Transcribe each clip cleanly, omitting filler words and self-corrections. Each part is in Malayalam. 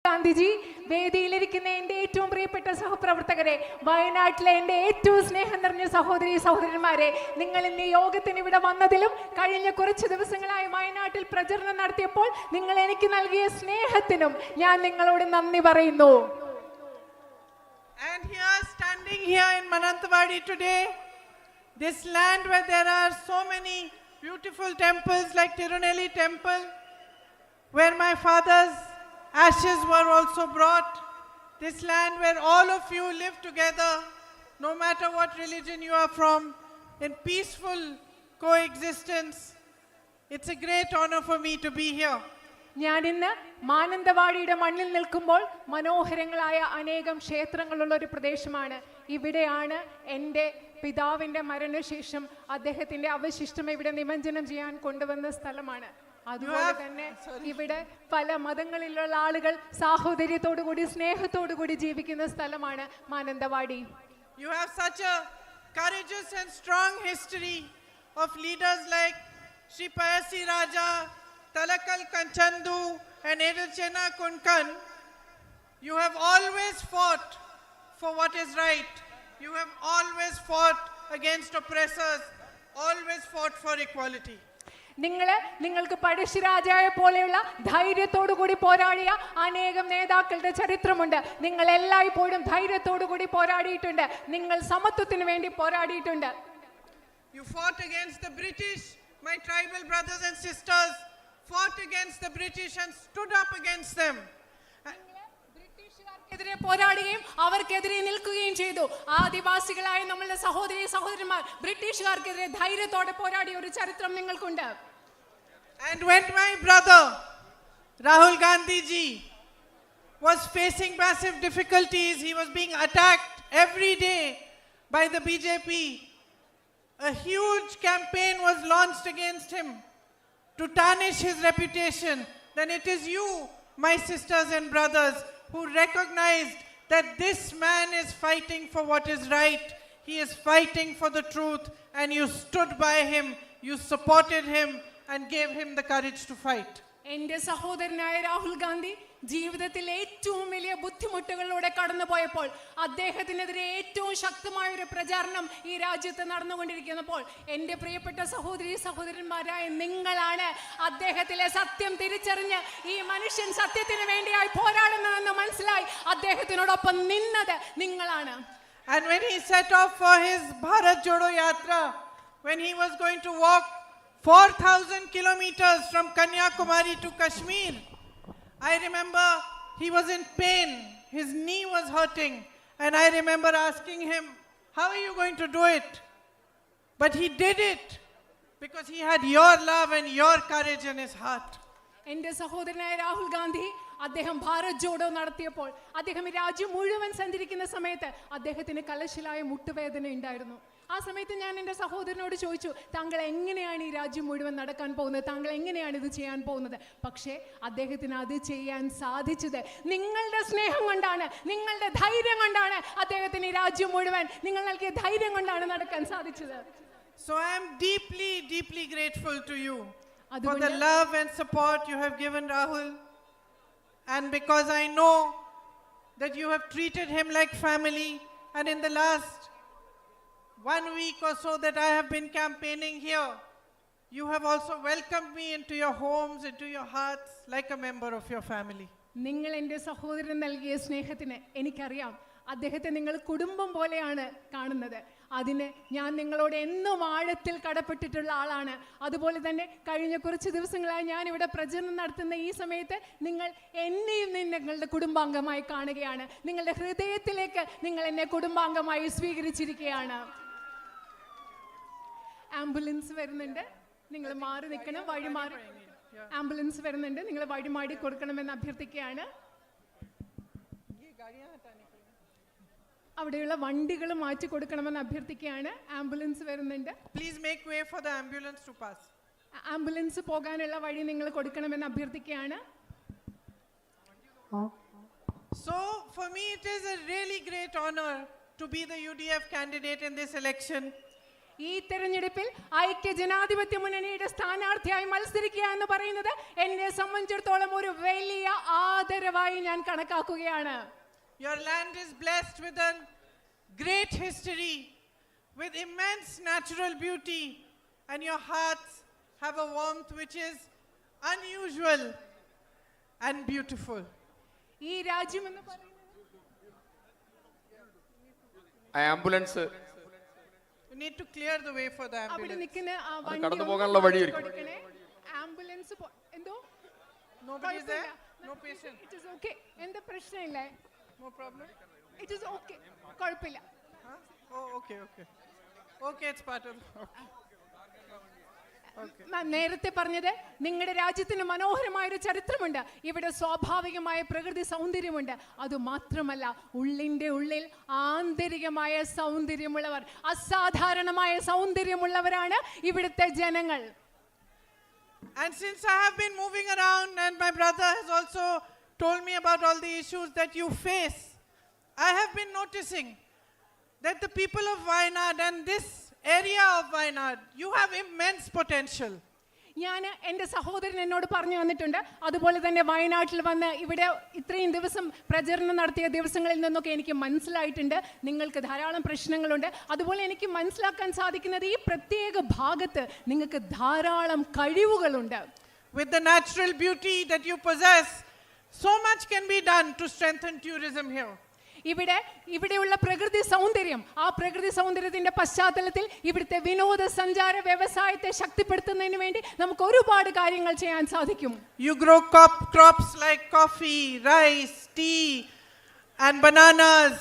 ഗാന്ധിജി, വേദിയിലിരിക്കുന്ന എൻ്റെ ഏറ്റവും പ്രിയപ്പെട്ട സഹപ്രവർത്തകരെ, വയനാട്ടിലെ എൻ്റെ ഏറ്റവും സ്നേഹം നിറഞ്ഞ സഹോദരി സഹോദരന്മാരെ, നിങ്ങൾ ഇന്ന് യോഗത്തിന് ഇവിടെ വന്നതിലും കഴിഞ്ഞ കുറച്ച് ദിവസങ്ങളായി വയനാട്ടിൽ പ്രചരണം നടത്തിയപ്പോൾ നിങ്ങൾ എനിക്ക് നൽകിയ സ്നേഹത്തിനും ഞാൻ നിങ്ങളോട് നന്ദി പറയുന്നു. And here, standing here in Mananthavadi today, this land where there are so many beautiful temples like Tirunelli Temple, where my father's ashes were also brought, this land where all of you live together, no matter what religion you are from, in peaceful coexistence. It's a great honor for me to be here. ഞാൻ ഇന്ന് മാനന്തവാടിയുടെ മണ്ണിൽ നിൽക്കുമ്പോൾ മനോഹരങ്ങളായ അനേകം ക്ഷേത്രങ്ങളുള്ള ഒരു പ്രദേശമാണ്. ഇവിടെയാണ് എൻ്റെ പിതാവിൻ്റെ മരണശേഷം അദ്ദേഹത്തിൻ്റെ അവശിഷ്ടം ഇവിടെ നിമഞ്ജനം ചെയ്യാൻ കൊണ്ടുവന്ന സ്ഥലമാണ്. അതുപോലെ തന്നെ ഇവിടെ പല മതങ്ങളിലുള്ള ആളുകൾ സാഹോദര്യത്തോടുകൂടി സ്നേഹത്തോടുകൂടി ജീവിക്കുന്ന സ്ഥലമാണ് Mananthavady. You have such a courageous and strong history of leaders like Sri Payasi Raja, Talakal Kanchandu and Edilchena Kunkan. You have always fought for what is right. You have always fought against oppressors, always fought for equality. നിങ്ങൾക്ക് പഴശ്ശിരാജയെ പോലെയുള്ള ധൈര്യത്തോടുകൂടി പോരാടിയ അനേകം നേതാക്കളുടെ ചരിത്രമുണ്ട്. നിങ്ങൾ എല്ലായ്പ്പോഴും ധൈര്യത്തോടുകൂടി പോരാടിയിട്ടുണ്ട്. നിങ്ങൾ സമത്വത്തിന് വേണ്ടി പോരാടിയിട്ടുണ്ട്. You fought against the British. My tribal brothers and sisters fought against the British and stood up against them. ബ്രിട്ടീഷുകാർക്കെതിരെ പോരാടുകയും അവർക്കെതിരെ നിൽക്കുകയും ചെയ്തു. ആദിവാസികളായ നമ്മളുടെ സഹോദരി സഹോദരന്മാർ ബ്രിട്ടീഷുകാർക്കെതിരെ ധൈര്യത്തോടെ പോരാടിയ ഒരു ചരിത്രം നിങ്ങൾക്കുണ്ട്. And when my brother Rahul Gandhi ji was facing massive difficulties, he was being attacked every day by the BJP. A huge campaign was launched against him to tarnish his reputation. Then it is you, my sisters and brothers, who recognized that this man is fighting for what is right. He is fighting for the truth, and you stood by him, you supported him and gave him the courage to fight. എൻ്റെ സഹോദരനായ രാഹുൽ ഗാന്ധി ജീവിതത്തിൽ ഏറ്റവും വലിയ ബുദ്ധിമുട്ടുകളിലൂടെ കടന്നുപോയപ്പോൾ അദ്ദേഹത്തിനെതിരെ ഏറ്റവും ശക്തമായ ഒരു പ്രചാരണം ഈ രാജ്യത്ത് നടന്നുകൊണ്ടിരിക്കുന്നപ്പോൾ എൻ്റെ പ്രിയപ്പെട്ട സഹോദരി സഹോദരന്മാരായ നിങ്ങളാണ് അദ്ദേഹത്തിലെ സത്യം തിരിച്ചറിഞ്ഞ് ഈ മനുഷ്യൻ സത്യത്തിന് വേണ്ടിയായി പോരാടുന്നതെന്ന് മനസ്സിലായി അദ്ദേഹത്തിനോടൊപ്പം നിന്നത് നിങ്ങളാണ്. And when he set off for his Bharat Jodo Yatra, when he was going to walk 4,000 kilometers from Kanyakumari to Kashmir, I remember he was in pain. His knee was hurting. And I remember asking him, how are you going to do it? But he did it because he had your love and your courage in his heart. എൻ്റെ സഹോദരനായ രാഹുൽ ഗാന്ധി അദ്ദേഹം ഭാരത് ജോഡോ നടത്തിയപ്പോൾ അദ്ദേഹം രാജ്യം മുഴുവൻ സഞ്ചരിക്കുന്ന സമയത്ത് അദ്ദേഹത്തിന് കലശലായ മുട്ടുവേദന ഉണ്ടായിരുന്നു. ആ സമയത്ത് ഞാൻ എൻ്റെ സഹോദരനോട് ചോദിച്ചു, താങ്കൾ എങ്ങനെയാണ് ഈ രാജ്യം മുഴുവൻ നടക്കാൻ പോകുന്നത്, താങ്കൾ എങ്ങനെയാണ് ഇത് ചെയ്യാൻ പോകുന്നത്? പക്ഷേ അദ്ദേഹത്തിന് അത് ചെയ്യാൻ സാധിച്ചത് നിങ്ങളുടെ സ്നേഹം കൊണ്ടാണ്, നിങ്ങളുടെ ധൈര്യം കൊണ്ടാണ്. അദ്ദേഹത്തിന് ഈ രാജ്യം മുഴുവൻ നിങ്ങൾ നൽകിയ ധൈര്യം കൊണ്ടാണ് നടക്കാൻ സാധിച്ചത്. So I am deeply, deeply grateful to you for the love and support you have given Rahul. And because I know that you have treated him like family, and in the last 1 week or so that I have been campaigning here, you have also welcomed me into your homes, into your hearts, like a member of your family. നിങ്ങൾ എൻ്റെ സഹോദരൻ നൽകിയ സ്നേഹത്തിന് എനിക്കറിയാം. അദ്ദേഹത്തെ നിങ്ങൾ കുടുംബം പോലെയാണ് കാണുന്നത്. അതിന് ഞാൻ നിങ്ങളോട് എന്നും ആഴത്തിൽ കടപ്പെട്ടിട്ടുള്ള ആളാണ്. അതുപോലെ തന്നെ കഴിഞ്ഞ കുറച്ച് ദിവസങ്ങളായി ഞാൻ ഇവിടെ പ്രചരണം നടത്തുന്ന ഈ സമയത്ത് നിങ്ങൾ എന്നെയും നിങ്ങളുടെ കുടുംബാംഗമായി കാണുകയാണ്. നിങ്ങളുടെ ഹൃദയത്തിലേക്ക് നിങ്ങൾ എന്നെ കുടുംബാംഗമായി സ്വീകരിച്ചിരിക്കുകയാണ്. ആംബുലൻസ് വരുന്നുണ്ട്, നിങ്ങൾ മാറി നിൽക്കണം, വഴി മാറി. ആംബുലൻസ് വരുന്നുണ്ട്, നിങ്ങൾ വഴി മാറി കൊടുക്കണമെന്ന് അഭ്യർത്ഥിക്കുകയാണ്. അവിടെയുള്ള വണ്ടികൾ മാറ്റി കൊടുക്കണമെന്ന് അഭ്യർത്ഥിക്കുകയാണ്. ആംബുലൻസ് വരുന്നുണ്ട്. Please make way for the ambulance to pass. Ambulance പോകാനുള്ള വഴി നിങ്ങൾ കൊടുക്കണമെന്ന് അഭ്യർത്ഥിക്കുകയാണ്. So for me it is a really great honor to be the UDF candidate in this election. ഈ തെരഞ്ഞെടുപ്പിൽ ഐക്യ ജനാധിപത്യ മുന്നണിയുടെ സ്ഥാനാർത്ഥിയായി മത്സരിക്കുക എന്ന് പറയുന്നത് എന്നെ സംബന്ധിച്ചിടത്തോളം ഒരു വലിയ ആദരവായി ഞാൻ കണക്കാക്കുകയാണ്. Your land is blessed with a great history, with immense natural beauty, and your hearts have a warmth which is unusual and beautiful. ഈ രാജ്യം എന്ന് പറയുന്നത് ambulance You need to clear the way for the അവിടെ ambulance. നിൽക്കുന്ന ആ അത് വണ്ടി കടന്നു ഒന്ന് പോകാനുള്ള വഴിയൊരുക്കും. കൊടുക്കണേ. ആംബുലൻസ് എന്തോ Nobody is there? No patient? It is okay. എന്താ പ്രശ്നമില്ലേ? No problem? It is okay, കുഴപ്പമില്ല. Huh? Oh, okay, okay. Okay, it's part of... Okay. ഞാൻ നേരത്തെ പറഞ്ഞത് നിങ്ങളുടെ രാജ്യത്തിന് മനോഹരമായ ഒരു ചരിത്രമുണ്ട്. ഇവിടെ സ്വാഭാവികമായ പ്രകൃതി സൗന്ദര്യമുണ്ട്. അത് മാത്രമല്ല, ഉള്ളിൻ്റെ ഉള്ളിൽ ആന്തരികമായ സൗന്ദര്യമുള്ളവർ, അസാധാരണമായ സൗന്ദര്യമുള്ളവരാണ് ഇവിടുത്തെ ജനങ്ങൾ. And since I have been moving around and my brother has also told me about all the issues that you face, I have been noticing that the people of Wayanad and this area of Wayanad, you have immense potential. ഞാൻ എൻ്റെ സഹോദരൻ എന്നോട് പറഞ്ഞു വന്നിട്ടുണ്ട്, അതുപോലെ തന്നെ വയനാട്ടിൽ വന്ന് ഇവിടെ ഇത്രയും ദിവസം പ്രചരണം നടത്തിയ ദിവസങ്ങളിൽ നിന്നൊക്കെ എനിക്ക് മനസ്സിലായിട്ടുണ്ട് നിങ്ങൾക്ക് ധാരാളം പ്രശ്നങ്ങളുണ്ട്. അതുപോലെ എനിക്ക് മനസ്സിലാക്കാൻ സാധിക്കുന്നത് ഈ പ്രത്യേക ഭാഗത്ത് നിങ്ങൾക്ക് ധാരാളം കഴിവുകളുണ്ട്. With the natural beauty that you possess, so much can be done to strengthen tourism here. ഇവിടെയുള്ള പ്രകൃതി സൗന്ദര്യം, ആ പ്രകൃതി സൗന്ദര്യത്തിന്റെ പശ്ചാത്തലത്തിൽ ഇവിടുത്തെ വിനോദസഞ്ചാര വ്യവസായത്തെ ശക്തിപ്പെടുത്തുന്നതിന് വേണ്ടി നമുക്ക് ഒരുപാട് കാര്യങ്ങൾ ചെയ്യാൻ സാധിക്കും. You grow crops like coffee, rice, tea and bananas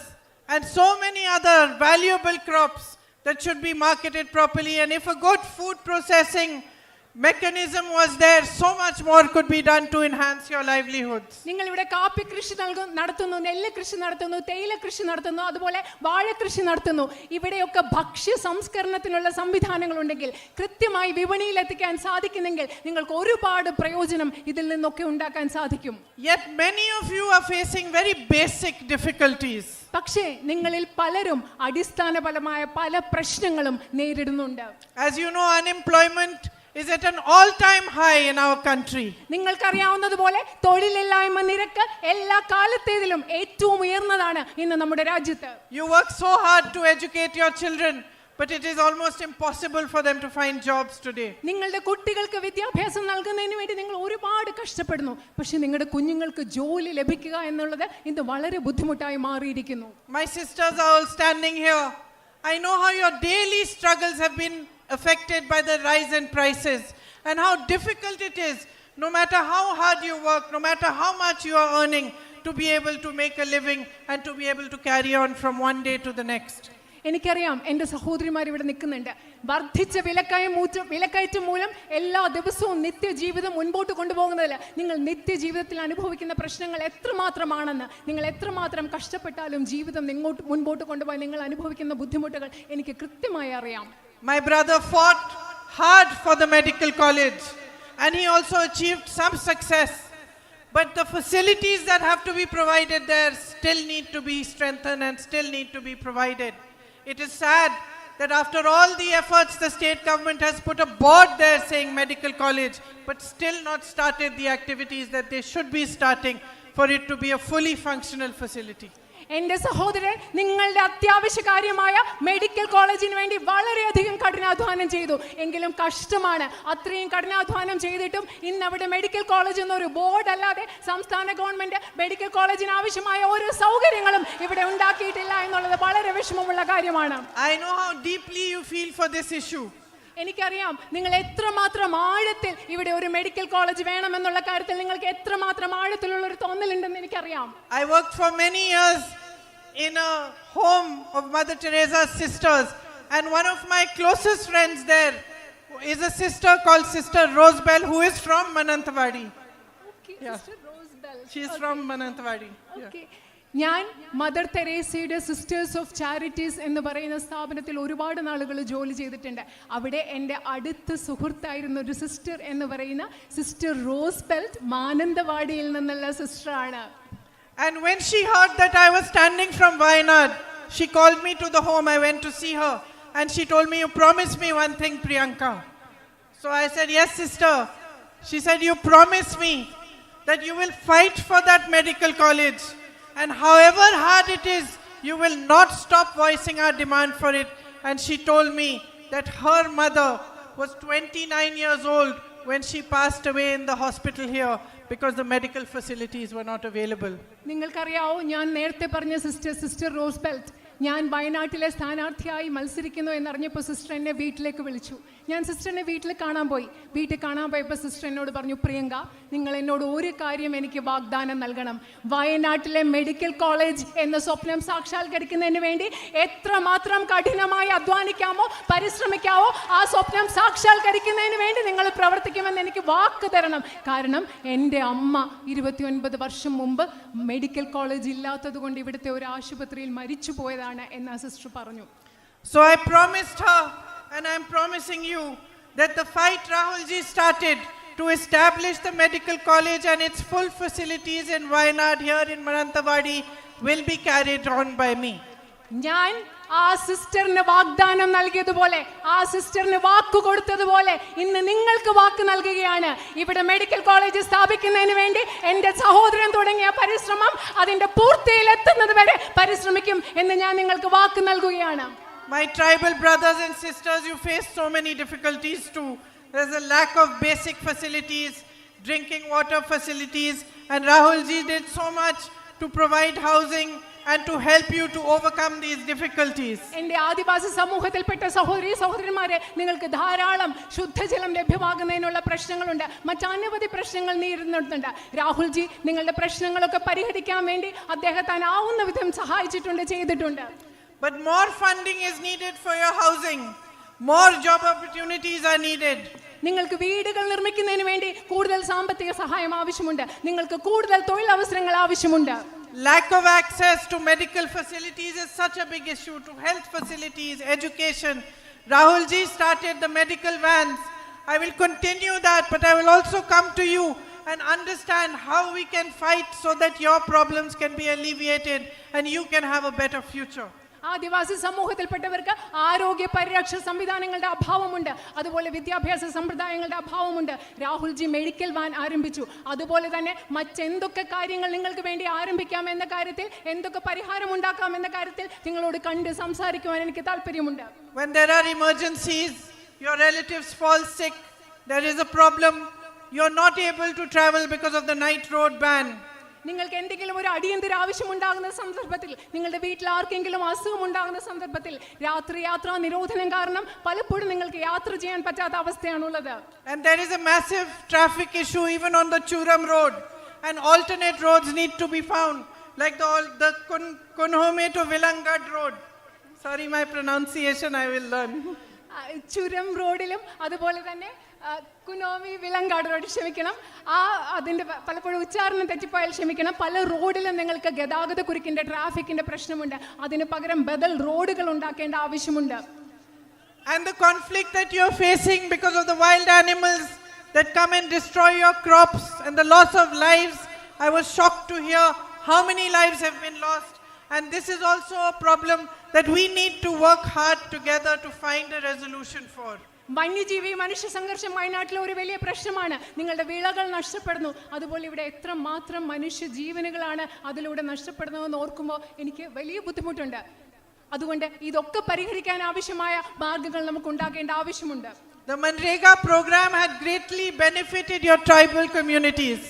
and so many other valuable crops that should be marketed properly, and if a good food processing mechanism was there, so much more could be done to enhance your livelihoods. നിങ്ങൾ ഇവിടെ കാപ്പി കൃഷി നടത്തുന്നു, നെല്ല് കൃഷി നടത്തുന്നു, തേയില കൃഷി നടത്തുന്നു, അതുപോലെ വാഴ കൃഷി നടത്തുന്നു. ഇവിടെയൊക്കെ ഭക്ഷ്യ സംസ്കരണത്തിനുള്ള സംവിധാനങ്ങൾ ഉണ്ടെങ്കിൽ, കൃത്യമായി വിപണിയിൽ എത്തിക്കാൻ സാധിക്കുന്നെങ്കിൽ നിങ്ങൾക്ക് ഒരുപാട് പ്രയോജനം ഇതിൽ നിന്നൊക്കെ ഉണ്ടാക്കാൻ സാധിക്കും. Yet many of you are facing very basic difficulties. പക്ഷേ നിങ്ങളിൽ പലരും അടിസ്ഥാനപരമായ പല പ്രശ്നങ്ങളും നേരിടുന്നുണ്ട്. As you know, unemployment is at an all-time high in our country. നിങ്ങൾക്കറിയാവുന്നതുപോലെ തൊഴിലില്ലായ്മ നിരക്ക് എല്ലാ കാലത്തേതിലും ഏറ്റവും ഉയർന്നതാണ് ഇന്ന് നമ്മുടെ രാജ്യത്ത്. You work so hard to educate your children, but it is almost impossible for them to find jobs today. നിങ്ങളുടെ കുട്ടികൾക്ക് വിദ്യാഭ്യാസം നൽകുന്നതിന് വേണ്ടി നിങ്ങൾ ഒരുപാട് കഷ്ടപ്പെടുന്നു. പക്ഷേ നിങ്ങളുടെ കുഞ്ഞുങ്ങൾക്ക് ജോലി ലഭിക്കുക എന്നുള്ളത് ഇന്ന് വളരെ ബുദ്ധിമുട്ടായി മാറിയിരിക്കുന്നു. My sisters are all standing here. I know how your daily struggles have been affected by the rise in prices and how difficult it is, no matter how hard you work, no matter how much you are earning, to be able to make a living and to be able to carry on from one day to the next. എനിക്കറിയാം എൻ്റെ സഹോദരിമാർ ഇവിടെ നിൽക്കുന്നുണ്ട്. വർദ്ധിച്ച വിലക്കയറ്റം മൂലം എല്ലാ ദിവസവും നിത്യജീവിതം മുൻപോട്ട് കൊണ്ടുപോകുന്നതിൽ നിങ്ങൾ നിത്യജീവിതത്തിൽ അനുഭവിക്കുന്ന പ്രശ്നങ്ങൾ എത്രമാത്രമാണെന്ന്, നിങ്ങൾ എത്രമാത്രം കഷ്ടപ്പെട്ടാലും ജീവിതം മുൻപോട്ട് കൊണ്ടുപോയി നിങ്ങൾ അനുഭവിക്കുന്ന ബുദ്ധിമുട്ടുകൾ എനിക്ക് കൃത്യമായി അറിയാം. My brother fought hard for the medical college and he also achieved some success. But the facilities that have to be provided there still need to be strengthened and still need to be provided. It is sad that after all the efforts the state government has put a board there saying medical college, but still not started the activities that they should be starting for it to be a fully functional facility. എൻ്റെ സഹോദരൻ നിങ്ങളുടെ അത്യാവശ്യ കാര്യമായ മെഡിക്കൽ കോളേജിന് വേണ്ടി വളരെയധികം കഠിനാധ്വാനം ചെയ്തു. എങ്കിലും കഷ്ടമാണ്, അത്രയും കഠിനാധ്വാനം ചെയ്തിട്ടും ഇന്ന് അവിടെ മെഡിക്കൽ കോളേജ് എന്നൊരു ബോർഡ് അല്ലാതെ സംസ്ഥാന ഗവൺമെന്റ് മെഡിക്കൽ കോളേജിന് ആവശ്യമായ ഓരോ സൗകര്യങ്ങളും ഇവിടെ ഉണ്ടാക്കിയിട്ടില്ല എന്നുള്ളത് വളരെ വിഷമമുള്ള കാര്യമാണ്. I know how deeply you feel for this issue. എനിക്കറിയാം നിങ്ങൾ എത്രമാത്രം ആഴത്തിൽ ഇവിടെ ഒരു മെഡിക്കൽ കോളേജ് വേണമെന്നുള്ള കാര്യത്തിൽ നിങ്ങൾക്ക് എത്രമാത്രം ആഴത്തിലുള്ള ഒരു തോന്നലുണ്ടെന്ന് എനിക്കറിയാം. I worked for many years in a home of Mother Teresa's sisters, and one of my closest friends there is a sister called Sister Rosebell, who is from Mananthavadi. Okay, Yeah. Sister Rosebell. She is from Mananthavadi. Yeah. Okay. ഞാൻ മദർ തെരേസയുടെ സിസ്റ്റേഴ്സ് ഓഫ് ചാരിറ്റീസ് എന്ന് പറയുന്ന സ്ഥാപനത്തിൽ ഒരുപാട് നാളുകൾ ജോലി ചെയ്തിട്ടുണ്ട്. അവിടെ എൻ്റെ അടുത്ത സുഹൃത്തായിരുന്ന ഒരു സിസ്റ്റർ എന്ന് പറയുന്ന സിസ്റ്റർ റോസ്ബെൽറ്റ് മാനന്തവാടിയിൽ നിന്നുള്ള സിസ്റ്ററാണ്. And when she heard that I was standing from Wayanad, she called me to the home. I went to see her And she told me, you promised me one thing, Priyanka. So I said, yes, sister. She said, you promised me that you will fight for that medical college. And however hard it is, you will not stop voicing our demand for it. And she told me that her mother was 29 years old when she passed away in the hospital here because the medical facilities were not available. നിങ്ങൾക്കറിയാവോ, ഞാൻ നേരത്തെ പറഞ്ഞ സിസ്റ്റർ റോസ്ബെൽറ്റ്, ഞാൻ വയനാട്ടിലെ സ്ഥാനാർത്ഥിയായി മത്സരിക്കുന്നു എന്നറിഞ്ഞപ്പോൾ സിസ്റ്റർ എന്നെ വീട്ടിലേക്ക് വിളിച്ചു. ഞാൻ സിസ്റ്ററിനെ വീട്ടിൽ കാണാൻ പോയപ്പോൾ സിസ്റ്റർ എന്നോട് പറഞ്ഞു, പ്രിയങ്ക, നിങ്ങൾ എന്നോട് ഒരു കാര്യം എനിക്ക് വാഗ്ദാനം നൽകണം. വയനാട്ടിലെ മെഡിക്കൽ കോളേജ് എന്ന സ്വപ്നം സാക്ഷാത്കരിക്കുന്നതിന് വേണ്ടി എത്രമാത്രം കഠിനമായി അധ്വാനിക്കാമോ, പരിശ്രമിക്കാമോ, ആ സ്വപ്നം സാക്ഷാത്കരിക്കുന്നതിന് വേണ്ടി നിങ്ങൾ പ്രവർത്തിക്കുമെന്ന് എനിക്ക് വാക്ക് തരണം. കാരണം എൻ്റെ അമ്മ 29 വർഷം മുമ്പ് മെഡിക്കൽ കോളേജ് ഇല്ലാത്തത് കൊണ്ട് ഇവിടുത്തെ ഒരു ആശുപത്രിയിൽ മരിച്ചു പോയതാണ് എന്ന് ആ സിസ്റ്റർ പറഞ്ഞു. So I promised her, and I'm promising you, that the fight Rahul ji started to establish the medical college and its full facilities in Wayanad here in Mananthavadi will be carried on by me. ഞാൻ ആ സിസ്റ്ററിന് വാഗ്ദാനം നൽകിയതുപോലെ, ആ സിസ്റ്ററിന് വാക്ക് കൊടുത്തതുപോലെ ഇന്ന് നിങ്ങൾക്ക് വാക്ക് നൽകുകയാണ്. ഇവിടെ മെഡിക്കൽ കോളേജ് സ്ഥാപിക്കുന്നതിന് വേണ്ടി എൻ്റെ സഹോദരൻ തുടങ്ങിയ പരിശ്രമം അതിന്റെ പൂർത്തിയിലെത്തുന്നത് വരെ പരിശ്രമിക്കും എന്ന് ഞാൻ നിങ്ങൾക്ക് വാക്ക് നൽകുകയാണ്. My tribal brothers and sisters, you face so many difficulties too. There's a lack of basic facilities, drinking water facilities, and Rahul ji did so much to provide housing and to help you to overcome these difficulties. എൻ്റെ ആദിവാസി സമൂഹത്തിൽപ്പെട്ട സഹോദരന്മാരെ, നിങ്ങൾക്ക് ധാരാളം ശുദ്ധജലം ലഭ്യമാകുന്നതിനുള്ള പ്രശ്നങ്ങളുണ്ട്, മറ്റനവധി പ്രശ്നങ്ങൾ നേരിടുന്നുണ്ട്. രാഹുൽ ജി നിങ്ങളുടെ പ്രശ്നങ്ങളൊക്കെ പരിഹരിക്കാൻ വേണ്ടി അദ്ദേഹത്താനാവുന്ന വിധം സഹായിച്ചിട്ടുണ്ട്, ചെയ്തിട്ടുണ്ട്. But more funding is needed for your housing. More job opportunities are needed. നിങ്ങൾക്ക് വീടുകൾ നിർമ്മിക്കുന്നതിന് വേണ്ടി കൂടുതൽ സാമ്പത്തിക സഹായം ആവശ്യമുണ്ട്. നിങ്ങൾക്ക് കൂടുതൽ തൊഴിലവസരങ്ങൾ ആവശ്യമുണ്ട്. Lack of access to medical facilities is such a big issue, to health facilities, education. Rahul ji started the medical vans. I will continue that, but I will also come to you and understand how we can fight so that your problems can be alleviated and you can have a better future. ആദിവാസി സമൂഹത്തിൽപ്പെട്ടവർക്ക് ആരോഗ്യ പരിരക്ഷ സംവിധാനങ്ങളുടെ അഭാവമുണ്ട്, അതുപോലെ വിദ്യാഭ്യാസ സമ്പ്രദായങ്ങളുടെ അഭാവമുണ്ട്. രാഹുൽ ജി മെഡിക്കൽ വാൻ ആരംഭിച്ചു. അതുപോലെ തന്നെ മറ്റെന്തൊക്കെ കാര്യങ്ങൾ നിങ്ങൾക്ക് വേണ്ടി ആരംഭിക്കാം എന്ന കാര്യത്തിൽ, എന്തൊക്കെ പരിഹാരം ഉണ്ടാക്കാം എന്ന കാര്യത്തിൽ നിങ്ങളോട് കണ്ട് സംസാരിക്കുവാൻ എനിക്ക് താല്പര്യമുണ്ട്. When there are emergencies, your relatives fall sick, there is a problem, you're not able to travel because of the night road ban. നിങ്ങൾക്ക് എന്തെങ്കിലും ഒരു അടിയന്തര ആവശ്യമുണ്ടാകുന്ന സന്ദർഭത്തിൽ, നിങ്ങളുടെ വീട്ടിൽ ആർക്കെങ്കിലും അസുഖം ഉണ്ടാകുന്ന സന്ദർഭത്തിൽ രാത്രി യാത്രാ നിരോധനം കാരണം പലപ്പോഴും നിങ്ങൾക്ക് യാത്ര ചെയ്യാൻ പറ്റാത്ത അവസ്ഥയാണുള്ളത്. And there is a massive traffic issue even on the Churam road, and alternate roads need to be found, like the Kunhome to Vilangad road. Sorry, my pronunciation I will learn. ചുരം റോഡിലും അതുപോലെ തന്നെ കുനോമി വിലങ്കാട് റോഡ്, ക്ഷമിക്കണം, അതിൻ്റെ പലപ്പോഴും ഉച്ചാരണം തെറ്റിപ്പോയാൽ ക്ഷമിക്കണം. പല റോഡിലും നിങ്ങൾക്ക് ഗതാഗത കുരുക്കിൻ്റെ, ട്രാഫിക്കിൻ്റെ പ്രശ്നമുണ്ട്. അതിന് പകരം ബദൽ റോഡുകൾ ഉണ്ടാക്കേണ്ട ആവശ്യമുണ്ട്. And the conflict that you're facing because of the wild animals that come and destroy your crops and the loss of lives, I was shocked to hear how many lives have been lost. And this is also a problem that we need to work hard together to find a resolution for. വന്യജീവി മനുഷ്യ സംഘർഷം വയനാട്ടിലെ ഒരു വലിയ പ്രശ്നമാണ്. നിങ്ങളുടെ വിളകൾ നഷ്ടപ്പെടുന്നു, അതുപോലെ ഇവിടെ എത്രമാത്രം മനുഷ്യ ജീവനുകളാണ് അതിലൂടെ നഷ്ടപ്പെടുന്നതെന്ന് ഓർക്കുമ്പോൾ എനിക്ക് വലിയ ബുദ്ധിമുട്ടുണ്ട്. അതുകൊണ്ട് ഇതൊക്കെ പരിഹരിക്കാൻ ആവശ്യമായ മാർഗങ്ങൾ നമുക്ക് ഉണ്ടാക്കേണ്ട ആവശ്യമുണ്ട്. The Manrega program had greatly benefited your tribal communities,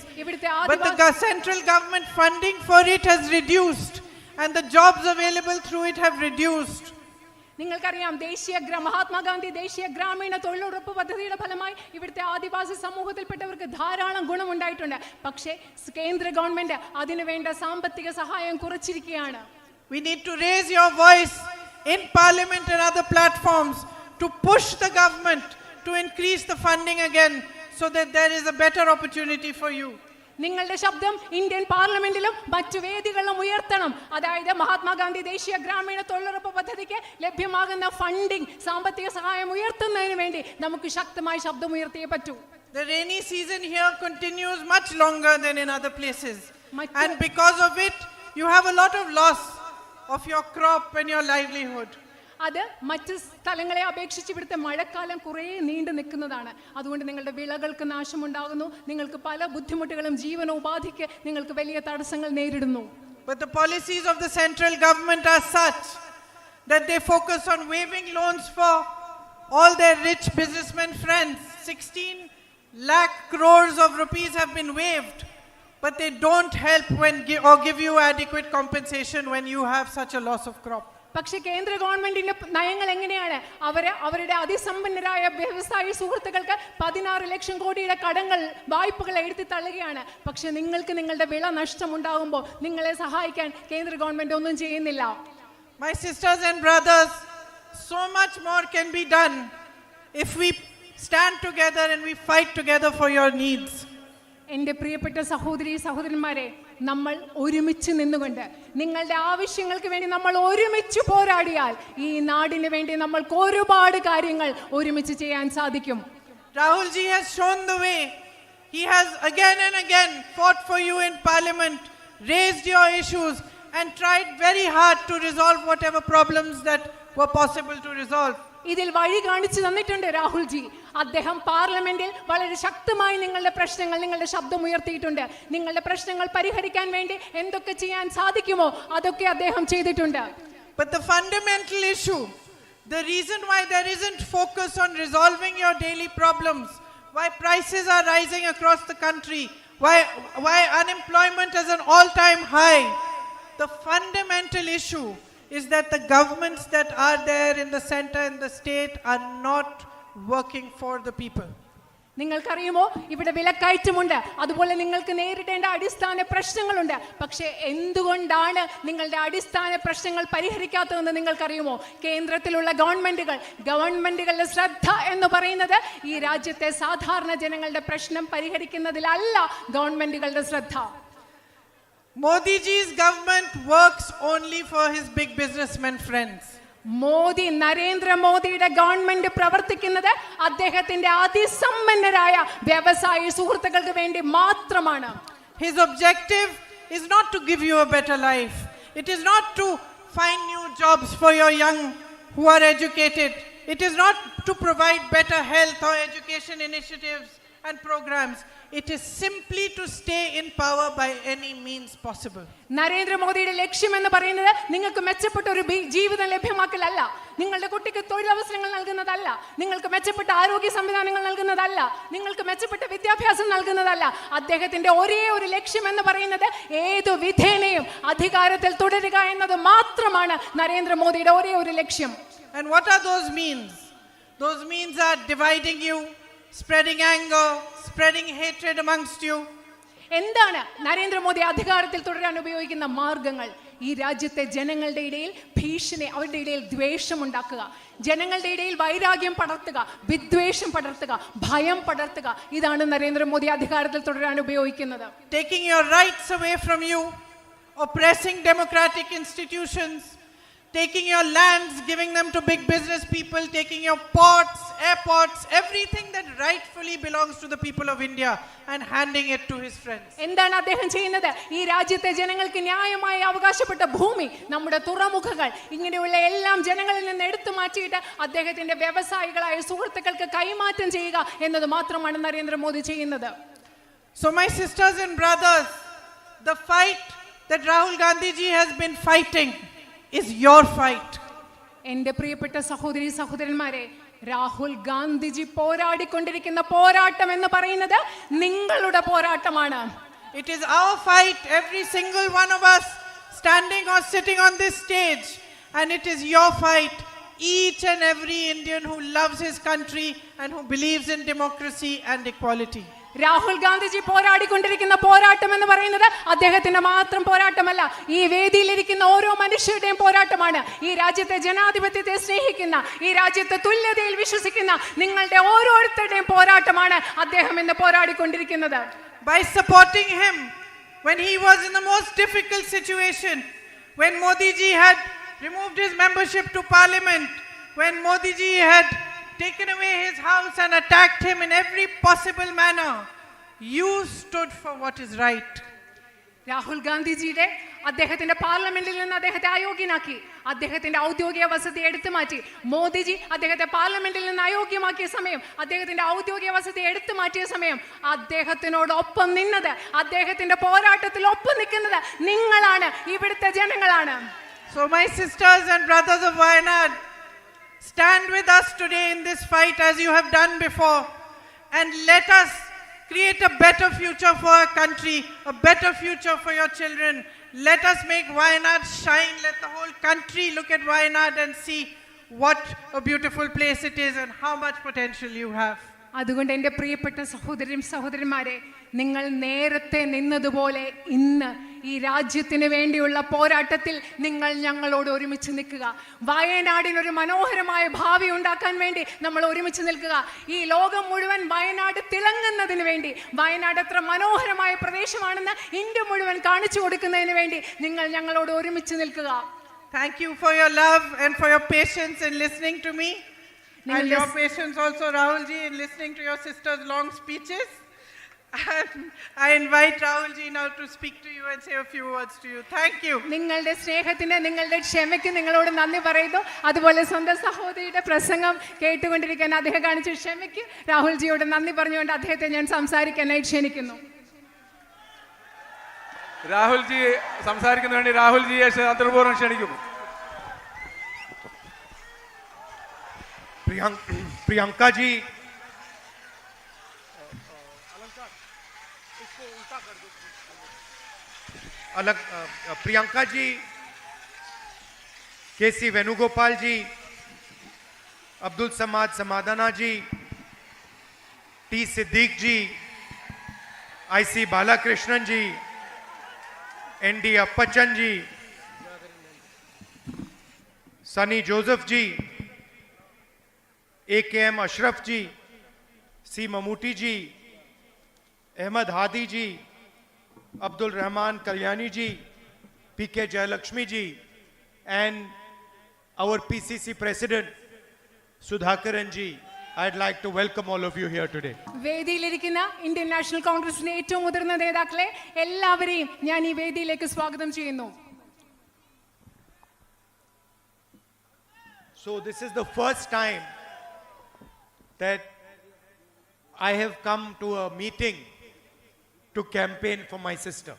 but the central government funding for it has reduced, and the jobs available through it have reduced. നിങ്ങൾക്കറിയാം, മഹാത്മാഗാന്ധി ദേശീയ ഗ്രാമീണ തൊഴിലുറപ്പ് പദ്ധതിയുടെ ഫലമായി ഇവിടുത്തെ ആദിവാസി സമൂഹത്തിൽപ്പെട്ടവർക്ക് ധാരാളം ഗുണമുണ്ടായിട്ടുണ്ട്. പക്ഷേ കേന്ദ്ര ഗവൺമെന്റ് അതിനു വേണ്ട സാമ്പത്തിക സഹായം കുറച്ചിരിക്കുകയാണ്. We need to raise your voice in parliament and other platforms to push the government to increase the funding again so that there is a better opportunity for you. നിങ്ങളുടെ ശബ്ദം ഇന്ത്യൻ പാർലമെന്റിലും മറ്റു വേദികളിലും ഉയർത്തണം. അതായത് മഹാത്മാഗാന്ധി ദേശീയ ഗ്രാമീണ തൊഴിലുറപ്പ് പദ്ധതിക്ക് ലഭ്യമാകുന്ന ഫണ്ടിംഗ്, സാമ്പത്തിക സഹായം ഉയർത്തുന്നതിന് വേണ്ടി നമുക്ക് ശക്തമായി ശബ്ദം ഉയർത്തിയേ പറ്റൂ. The rainy season here continues much longer than in other places, and because of it you have a lot of loss of your crop and your livelihood. അത് മറ്റ് സ്ഥലങ്ങളെ അപേക്ഷിച്ച് ഇവിടുത്തെ മഴക്കാലം കുറേ നീണ്ടു നിൽക്കുന്നതാണ്. അതുകൊണ്ട് നിങ്ങളുടെ വിളകൾക്ക് നാശമുണ്ടാകുന്നു, നിങ്ങൾക്ക് പല ബുദ്ധിമുട്ടുകളും ജീവനോപാധിക്ക് നിങ്ങൾക്ക് വലിയ തടസ്സങ്ങൾ നേരിടുന്നു. But the policies of the central government are such that they focus on waiving loans for all their rich businessmen friends. 16 lakh crores of rupees have been waived, but they don't help or give you adequate compensation when you have such a loss of crop. പക്ഷെ കേന്ദ്ര ഗവൺമെന്റിന്റെ നയങ്ങൾ എങ്ങനെയാണ്? അവരുടെ അതിസമ്പന്നരായ വ്യവസായ സുഹൃത്തുക്കൾക്ക് 16 ലക്ഷം കോടിയുടെ വായ്പകൾ എഴുതി തള്ളുകയാണ്. പക്ഷെ നിങ്ങൾക്ക് നിങ്ങളുടെ വിള നഷ്ടമുണ്ടാകുമ്പോൾ നിങ്ങളെ സഹായിക്കാൻ കേന്ദ്ര ഗവൺമെന്റ് ഒന്നും ചെയ്യുന്നില്ല. My sisters and brothers, so much more can be done if we stand together and we fight together for your needs. എൻ്റെ പ്രിയപ്പെട്ട സഹോദരന്മാരെ, നമ്മൾ ഒരുമിച്ച് നിന്നുകൊണ്ട് നിങ്ങളുടെ ആവശ്യങ്ങൾക്ക് വേണ്ടി നമ്മൾ ഒരുമിച്ച് പോരാടിയാൽ ഈ നാടിന് വേണ്ടി നമ്മൾക്ക് ഒരുപാട് കാര്യങ്ങൾ ഒരുമിച്ച് ചെയ്യാൻ സാധിക്കും. Rahul ji has shown the way. He has again and again fought for you in parliament, raised your issues and tried very hard to resolve whatever problems that were possible to resolve. ഇതിൽ വഴി കാണിച്ചു തന്നിട്ടുണ്ട് രാഹുൽ ജി. അദ്ദേഹം പാർലമെന്റിൽ വളരെ ശക്തമായി നിങ്ങളുടെ പ്രശ്നങ്ങൾ, നിങ്ങളുടെ ശബ്ദം ഉയർത്തിയിട്ടുണ്ട്. നിങ്ങളുടെ പ്രശ്നങ്ങൾ പരിഹരിക്കാൻ വേണ്ടി എന്തൊക്കെ ചെയ്യാൻ സാധിക്കുമോ അതൊക്കെ അദ്ദേഹം ചെയ്തിട്ടുണ്ട്. But the fundamental issue, the reason why there isn't focus on resolving your daily problems, why prices are rising across the country, why unemployment is an all-time high, the fundamental issue is that the governments that are there in the center and the state are not working for the people. നിങ്ങൾക്കറിയുമോ, ഇവിടെ വിലക്കയറ്റമുണ്ട്, അതുപോലെ നിങ്ങൾക്ക് നേരിടേണ്ട അടിസ്ഥാന പ്രശ്നങ്ങളുണ്ട്. പക്ഷേ എന്തുകൊണ്ടാണ് നിങ്ങളുടെ അടിസ്ഥാന പ്രശ്നങ്ങൾ പരിഹരിക്കാത്തതെന്ന് നിങ്ങൾക്കറിയുമോ? കേന്ദ്രത്തിലുള്ള ഗവൺമെന്റുകളുടെ ശ്രദ്ധ എന്ന് പറയുന്നത് ഈ രാജ്യത്തെ സാധാരണ ജനങ്ങളുടെ പ്രശ്നം പരിഹരിക്കുന്നതിലല്ല ഗവൺമെന്റുകളുടെ ശ്രദ്ധ. Modi ji's government works only for his big businessmen friends. നരേന്ദ്രമോദിയുടെ ഗവൺമെന്റ് പ്രവർത്തിക്കുന്നത് അദ്ദേഹത്തിന്റെ അതിസമ്പന്നരായ വ്യവസായ സുഹൃത്തുക്കൾക്ക് വേണ്ടി മാത്രമാണ്. His objective is not to give you a better life. It is not to find new jobs for your young who are educated. It is not to provide better health or education initiatives and programs. It is simply to stay in power by any means possible. നരേന്ദ്രമോദിയുടെ ലക്ഷ്യം എന്ന് പറയുന്നത് നിങ്ങൾക്ക് മെച്ചപ്പെട്ട ഒരു ജീവിതം ലഭ്യമാക്കലല്ല, നിങ്ങളുടെ കുട്ടിക്ക് തൊഴിലവസരങ്ങൾ നൽകുന്നതല്ല, നിങ്ങൾക്ക് മെച്ചപ്പെട്ട ആരോഗ്യ സംവിധാനങ്ങൾ നൽകുന്നതല്ല, നിങ്ങൾക്ക് മെച്ചപ്പെട്ട വിദ്യാഭ്യാസം നൽകുന്നതല്ല. അദ്ദേഹത്തിന്റെ ഒരേ ഒരു ലക്ഷ്യം എന്ന് പറയുന്നത് ഏതു വിധേനയും അധികാരത്തിൽ തുടരുക എന്നത് മാത്രമാണ് നരേന്ദ്രമോദിയുടെ ഒരേ ഒരു ലക്ഷ്യം. And what are those means? Those means are dividing you, spreading anger, spreading hatred amongst you. എന്താണ് നരേന്ദ്രമോദി അധികാരത്തിൽ തുടരാൻ ഉപയോഗിക്കുന്ന മാർഗങ്ങൾ? ഈ രാജ്യത്തെ ജനങ്ങളുടെ ഇടയിൽ ഭീഷണി, അവരുടെ ഇടയിൽ ദ്വേഷം ഉണ്ടാക്കുക, ജനങ്ങളുടെ ഇടയിൽ വൈരാഗ്യം പടർത്തുക, വിദ്വേഷം പടർത്തുക, ഭയം പടർത്തുക. ഇതാണ് നരേന്ദ്രമോദി അധികാരത്തിൽ തുടരാൻ ഉപയോഗിക്കുന്നത്. Taking your rights away from you, oppressing democratic institutions, taking your lands, giving them to big business people, taking your ports, airports, everything that rightfully belongs to the people of India and handing it to his friends. എന്താണ് അദ്ദേഹം ചെയ്യുന്നത്? ഈ രാജ്യത്തെ ജനങ്ങൾക്ക് ന്യായമായി അവകാശപ്പെട്ട ഭൂമി, നമ്മുടെ തുറമുഖങ്ങൾ, ഇങ്ങനെയുള്ള എല്ലാം ജനങ്ങളിൽ നിന്ന് എടുത്തു മാറ്റിയിട്ട് അദ്ദേഹത്തിന്റെ വ്യവസായികളായ സുഹൃത്തുക്കൾക്ക് കൈമാറ്റം ചെയ്യുക എന്നത് മാത്രമാണ് നരേന്ദ്രമോദി ചെയ്യുന്നത്. So my sisters and brothers, the fight that Rahul Gandhi ji has been fighting is your fight. എൻ്റെ പ്രിയപ്പെട്ട സഹോദരന്മാരെ, രാഹുൽ ഗാന്ധിജി പോരാടിക്കൊണ്ടിരിക്കുന്ന പോരാട്ടം എന്ന് പറയുന്നത് നിങ്ങളുടെ പോരാട്ടമാണ്. It is our fight, every single one of us standing or sitting on this stage, and it is your fight, each and every Indian who loves his country and who believes in democracy and equality. Rahul Gandhiji പോരാടിക്കൊണ്ടിരിക്കുന്ന പോരാട്ടം എന്ന് പറയുന്നത് അദ്ദേഹത്തിന്റെ മാത്രം പോരാട്ടമല്ല, ഈ വേദിയിലിരിക്കുന്ന ഓരോ മനുഷ്യരുടെയും പോരാട്ടമാണ്. ഈ രാജ്യത്തെ ജനാധിപത്യത്തെ സ്നേഹിക്കുന്ന, ഈ രാജ്യത്തെ തുല്യതയിൽ വിശ്വസിക്കുന്ന നിങ്ങളുടെ ഓരോരുത്തരുടെയും പോരാട്ടമാണ് അദ്ദേഹം ഇന്ന് പോരാടിക്കൊണ്ടിരിക്കുന്നത്. By supporting him when he was in the most difficult situation, when Modi ji had removed his membership to parliament, when Modi ji had taken away his house and attacked him in every possible manner, you stood for what is right. Rahul ഗാന്ധിജിയുടെ അദ്ദേഹത്തിന്റെ പാർലമെന്റിൽ നിന്ന് അദ്ദേഹത്തെ അയോഗ്യനാക്കി. അദ്ദേഹത്തിന്റെ ഔദ്യോഗിക വസതി എടുത്തു മാറ്റി. മോദിജി അദ്ദേഹത്തെ പാർലമെന്റിൽ നിന്ന് അയോഗ്യമാക്കിയ സമയം, അദ്ദേഹത്തിന്റെ ഔദ്യോഗിക വസതി എടുത്തു മാറ്റിയ സമയം അദ്ദേഹത്തിനോടൊപ്പം നിന്നത്, അദ്ദേഹത്തിന്റെ പോരാട്ടത്തിൽ ഒപ്പം നിൽക്കുന്നത് നിങ്ങളാണ്, ഇവിടുത്തെ ജനങ്ങളാണ്. So my sisters and brothers of Wayanad, stand with us today in this fight as you have done before, and let us create a better future for our country, a better future for your children. Let us make Wayanad shine. Let the whole country look at Wayanad and see what a beautiful place it is and how much potential you have. അതുകൊണ്ട് എൻ്റെ പ്രിയപ്പെട്ട സഹോദരന്മാരെ, നിങ്ങൾ നേരത്തെ നിന്നതുപോലെ ഇന്ന് ഈ രാജ്യത്തിന് വേണ്ടിയുള്ള പോരാട്ടത്തിൽ നിങ്ങൾ ഞങ്ങളോട് ഒരുമിച്ച് നിൽക്കുക. വയനാടിനൊരു മനോഹരമായ ഭാവി ഉണ്ടാക്കാൻ വേണ്ടി നമ്മൾ ഒരുമിച്ച് നിൽക്കുക. ഈ ലോകം മുഴുവൻ വയനാട് തിളങ്ങുന്നതിന് വേണ്ടി, വയനാട് എത്ര മനോഹരമായ പ്രദേശമാണെന്ന് ഇന്ത്യ മുഴുവൻ കാണിച്ചു കൊടുക്കുന്നതിന് വേണ്ടി നിങ്ങൾ ഞങ്ങളോട് ഒരുമിച്ച് നിൽക്കുക. Thank you for your love and for your patience in listening to me. And your patience also, Rahulji, in listening to your sister's long speeches. And I invite Rahulji now to speak to you and say a few words to you. Thank you. നിങ്ങളുടെ സ്നേഹത്തിന്, നിങ്ങളുടെ ക്ഷമയ്ക്ക് നിങ്ങളോട് നന്ദി പറയുന്നു. അതുപോലെ സ്വന്തം സഹോദരിയുടെ പ്രസംഗം കേട്ടുകൊണ്ടിരിക്കാൻ അദ്ദേഹം കാണിച്ച ക്ഷമയ്ക്ക് രാഹുൽജിയോട് നന്ദി പറഞ്ഞുകൊണ്ട് അദ്ദേഹത്തെ ഞാൻ സംസാരിക്കാനായി ക്ഷണിക്കുന്നു. രാഹുൽജി സംസാരിക്കുന്നതിന് വേണ്ടി രാഹുൽജിയെ അന്തർപൂർവ്വം ക്ഷണിക്കുന്നു. प्रियंका जी, प्रियंका जी, केसी वेणुगोपाल जी, अब्दुल समाद समादाना जी, T Siddique ji, IC Balakrishnan ji, ND अप्पचन ji, Sunny Joseph ji, AKM Ashraf ji, C Mammootty ji, Ahmad Hadi ji, Abdul Rahman Kalyani ji, PK Jayalakshmi ji, and our PCC President Sudhakaran ji. I'd like to welcome all of you here today. വേദിയിലിരിക്കുന്ന ഇന്ത്യൻ നാഷണൽ കോൺഗ്രസിന്റെ ഏറ്റവും മുതിർന്ന നേതാക്കളെ എല്ലാവരെയും ഞാൻ ഈ വേദിയിലേക്ക് സ്വാഗതം ചെയ്യുന്നു. So this is the first time that I have come to a meeting to campaign for my sister.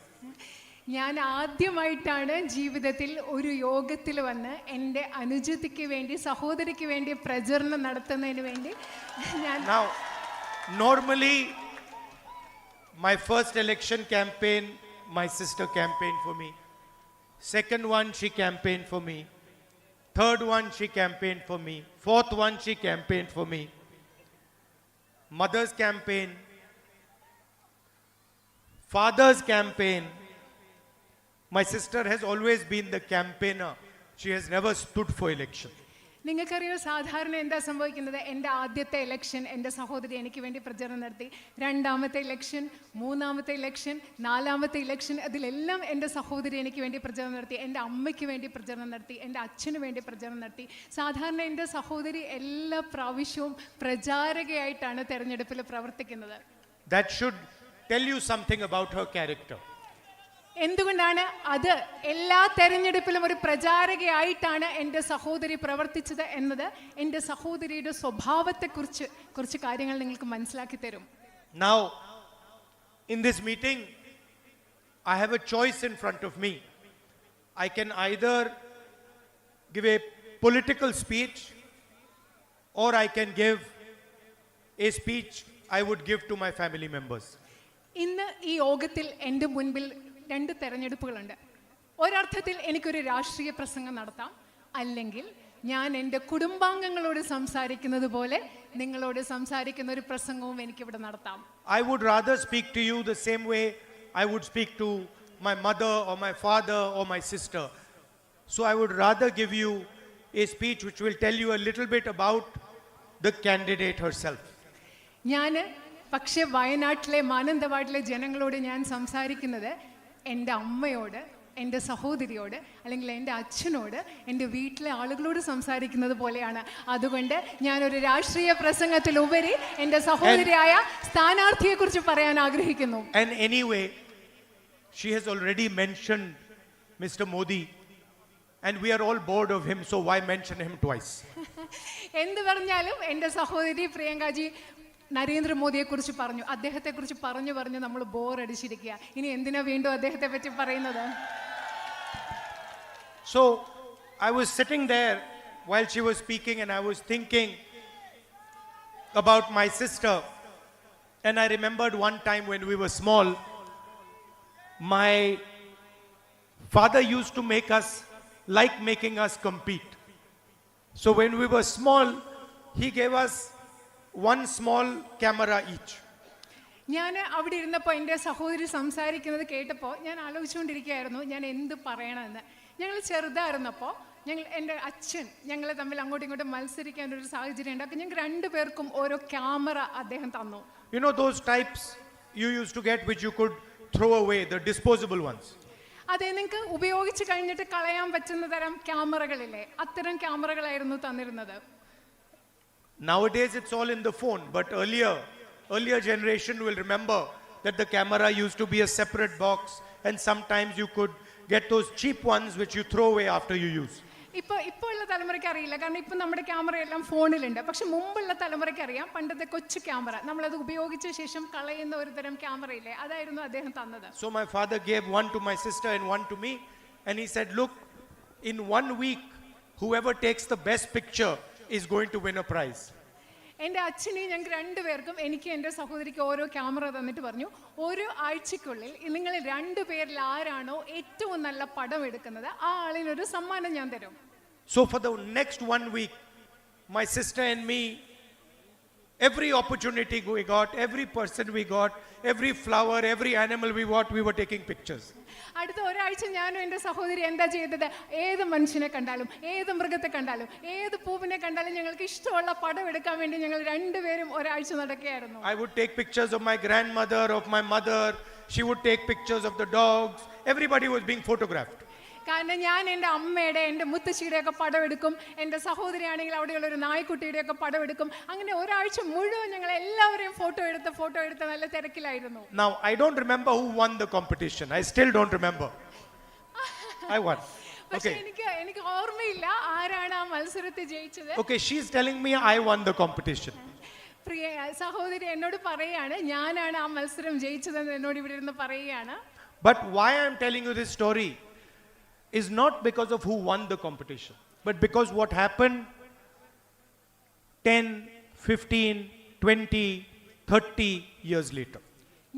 ഞാൻ ആദ്യമായിട്ടാണ് ജീവിതത്തിൽ ഒരു യോഗത്തിൽ വന്ന് എൻ്റെ അനുജത്തിക്ക് വേണ്ടി, സഹോദരിക്ക് വേണ്ടി പ്രചരണം നടത്തുന്നതിന് വേണ്ടി ഞാൻ. Now, normally my first election campaign, my sister campaigned for me. Second one, she campaigned for me. Third one, she campaigned for me. Fourth one, she campaigned for me. Mother's campaign, father's campaign. My sister has always been the campaigner. She has never stood for election. നിങ്ങൾക്കറിയോ സാധാരണ എന്താ സംഭവിക്കുന്നത്? എൻ്റെ ആദ്യത്തെ ഇലക്ഷൻ എൻ്റെ സഹോദരി എനിക്ക് വേണ്ടി പ്രചരണം നടത്തി. രണ്ടാമത്തെ ഇലക്ഷൻ, മൂന്നാമത്തെ ഇലക്ഷൻ, നാലാമത്തെ ഇലക്ഷൻ, അതിലെല്ലാം എൻ്റെ സഹോദരി എനിക്ക് വേണ്ടി പ്രചരണം നടത്തി. എൻ്റെ അമ്മയ്ക്ക് വേണ്ടി പ്രചരണം നടത്തി, എൻ്റെ അച്ഛന് വേണ്ടി പ്രചരണം നടത്തി. സാധാരണ എൻ്റെ സഹോദരി എല്ലാ പ്രാവശ്യവും പ്രചാരകയായിട്ടാണ് തെരഞ്ഞെടുപ്പിൽ പ്രവർത്തിക്കുന്നത്. That should tell you something about her character. എന്തുകൊണ്ടാണ് അത്? എല്ലാ തെരഞ്ഞെടുപ്പിലും ഒരു പ്രചാരകയായിട്ടാണ് എൻ്റെ സഹോദരി പ്രവർത്തിച്ചത് എന്നത് എൻ്റെ സഹോദരിയുടെ സ്വഭാവത്തെക്കുറിച്ച് കുറച്ച് കാര്യങ്ങൾ നിങ്ങൾക്ക് മനസ്സിലാക്കി തരും. Now, in this meeting, I have a choice in front of me. I can either give a political speech or I can give a speech I would give to my family members. ഇന്ന് ഈ യോഗത്തിൽ എൻ്റെ മുൻപിൽ രണ്ട് തെരഞ്ഞെടുപ്പുകളുണ്ട്. ഒരർത്ഥത്തിൽ എനിക്കൊരു രാഷ്ട്രീയ പ്രസംഗം നടത്താം, അല്ലെങ്കിൽ ഞാൻ എൻ്റെ കുടുംബാംഗങ്ങളോട് സംസാരിക്കുന്നത് പോലെ നിങ്ങളോട് സംസാരിക്കുന്ന ഒരു പ്രസംഗവും എനിക്കിവിടെ നടത്താം. I would rather speak to you the same way I would speak to my mother or my father or my sister. So I would rather give you a speech which will tell you a little bit about the candidate herself. ഞാൻ പക്ഷേ വയനാട്ടിലെ മാനന്തവാടിലെ ജനങ്ങളോട് ഞാൻ സംസാരിക്കുന്നത് എൻ്റെ അമ്മയോട്, എൻ്റെ സഹോദരിയോട്, അല്ലെങ്കിൽ എൻ്റെ അച്ഛനോട്, എൻ്റെ വീട്ടിലെ ആളുകളോട് സംസാരിക്കുന്നത് പോലെയാണ്. അതുകൊണ്ട് ഞാനൊരു രാഷ്ട്രീയ പ്രസംഗത്തിലുപരി എൻ്റെ സഹോദരിയായ സ്ഥാനാർത്ഥിയെക്കുറിച്ച് പറയാൻ ആഗ്രഹിക്കുന്നു. And anyway, she has already mentioned Mr. Modi, and we are all bored of him, so why mention him twice? എന്ത് പറഞ്ഞാലും എൻ്റെ സഹോദരി പ്രിയങ്കാജി നരേന്ദ്രമോദിയെ കുറിച്ച് പറഞ്ഞു, അദ്ദേഹത്തെ കുറിച്ച് പറഞ്ഞു നമ്മൾ ബോറടിച്ചിരിക്കുക. ഇനി എന്തിനാ വീണ്ടും അദ്ദേഹത്തെ പറ്റി പറയുന്നത്? So I was sitting there while she was speaking and I was thinking about my sister, and I remembered one time when we were small, my father used to make us like making us compete. So when we were small, he gave us one small camera each. ഞാൻ അവിടെ ഇരുന്നപ്പോൾ എൻ്റെ സഹോദരി സംസാരിക്കുന്നത് കേട്ടപ്പോൾ ഞാൻ ആലോചിച്ചുകൊണ്ടിരിക്കുകയായിരുന്നു ഞാൻ എന്ത് പറയണമെന്ന്. ഞങ്ങൾ ചെറുതായിരുന്നപ്പോൾ എൻ്റെ അച്ഛൻ ഞങ്ങൾ തമ്മിൽ അങ്ങോട്ടും ഇങ്ങോട്ടും മത്സരിക്കാൻ ഒരു സാഹചര്യം ഉണ്ടാക്കി. ഞങ്ങൾക്ക് രണ്ടുപേർക്കും ഓരോ ക്യാമറ അദ്ദേഹം തന്നു. You know those types you used to get which you could throw away, the disposable ones. അതെ, നിങ്ങൾക്ക് ഉപയോഗിച്ച് കഴിഞ്ഞിട്ട് കളയാൻ പറ്റുന്ന തരം ക്യാമറകളില്ലേ, അത്തരം ക്യാമറകളായിരുന്നു തന്നിരുന്നത്. Nowadays it's all in the phone, but earlier generation will remember that the camera used to be a separate box, and sometimes you could get those cheap ones which you throw away after you use. ഇപ്പോൾ ഉള്ള തലമുറയ്ക്ക് അറിയില്ല, കാരണം ഇപ്പം നമ്മുടെ ക്യാമറ എല്ലാം ഫോണിലുണ്ട്. പക്ഷെ മുമ്പുള്ള തലമുറയ്ക്ക് അറിയാം, പണ്ടത്തെ കൊച്ചു ക്യാമറ നമ്മളത് ഉപയോഗിച്ച ശേഷം കളയുന്ന ഒരു തരം ക്യാമറ ഇല്ലേ, അതായിരുന്നു അദ്ദേഹം തന്നത്. So my father gave one to my sister and one to me, and he said, look, in 1 week whoever takes the best picture is going to win a prize. എൻ്റെ അച്ഛനെയും ഞങ്ങൾക്ക് രണ്ടുപേർക്കും എനിക്ക് എൻ്റെ സഹോദരിക്ക് ഓരോ ക്യാമറ തന്നിട്ട് പറഞ്ഞു, ഓരോ ആഴ്ചക്കുള്ളിൽ നിങ്ങൾ രണ്ടുപേരിൽ ആരാണോ ഏറ്റവും നല്ല പടം എടുക്കുന്നത് ആ ആളിനൊരു സമ്മാനം ഞാൻ തരും. So for the next 1 week, my sister and me, every opportunity we got, every person we got, every flower, every animal we got, we were taking pictures. അടുത്ത ഒരാഴ്ച ഞാനും എൻ്റെ സഹോദരി എന്താ ചെയ്തത്, ഏത് മനുഷ്യനെ കണ്ടാലും ഏത് മൃഗത്തെ കണ്ടാലും ഏത് പൂവിനെ കണ്ടാലും ഞങ്ങൾക്ക് ഇഷ്ടമുള്ള പടം എടുക്കാൻ വേണ്ടി ഞങ്ങൾ രണ്ടുപേരും ഒരാഴ്ച നടക്കുകയായിരുന്നു. I would take pictures of my grandmother, of my mother. She would take pictures of the dogs. Everybody was being photographed. കാരണം ഞാൻ എൻ്റെ അമ്മയുടെ എൻ്റെ മുത്തശ്ശിയുടെ ഒക്കെ പടം എടുക്കും, എൻ്റെ സഹോദരിയാണെങ്കിൽ അവിടെയുള്ള ഒരു നായ്ക്കുട്ടിയുടെ ഒക്കെ പടം എടുക്കും. അങ്ങനെ ഒരാഴ്ച മുഴുവൻ ഞങ്ങൾ എല്ലാവരെയും ഫോട്ടോ എടുത്ത് നല്ല തിരക്കിലായിരുന്നു. Now I don't remember who won the competition. I still don't remember. I won. പക്ഷെ Okay. എനിക്ക് ഓർമ്മയില്ല ആരാണ് ആ മത്സരത്തിൽ ജയിച്ചത്. Okay, she's telling me I won the competition. പ്രിയ സഹോദരി എന്നോട് പറയാണ് ഞാനാണ് ആ മത്സരം ജയിച്ചതെന്ന് എന്നോട് ഇവിടെ ഇരുന്ന് പറയുകയാണ്. But why I'm telling you this story is not because of who won the competition, but because what happened 10, 15, 20, 30 years later.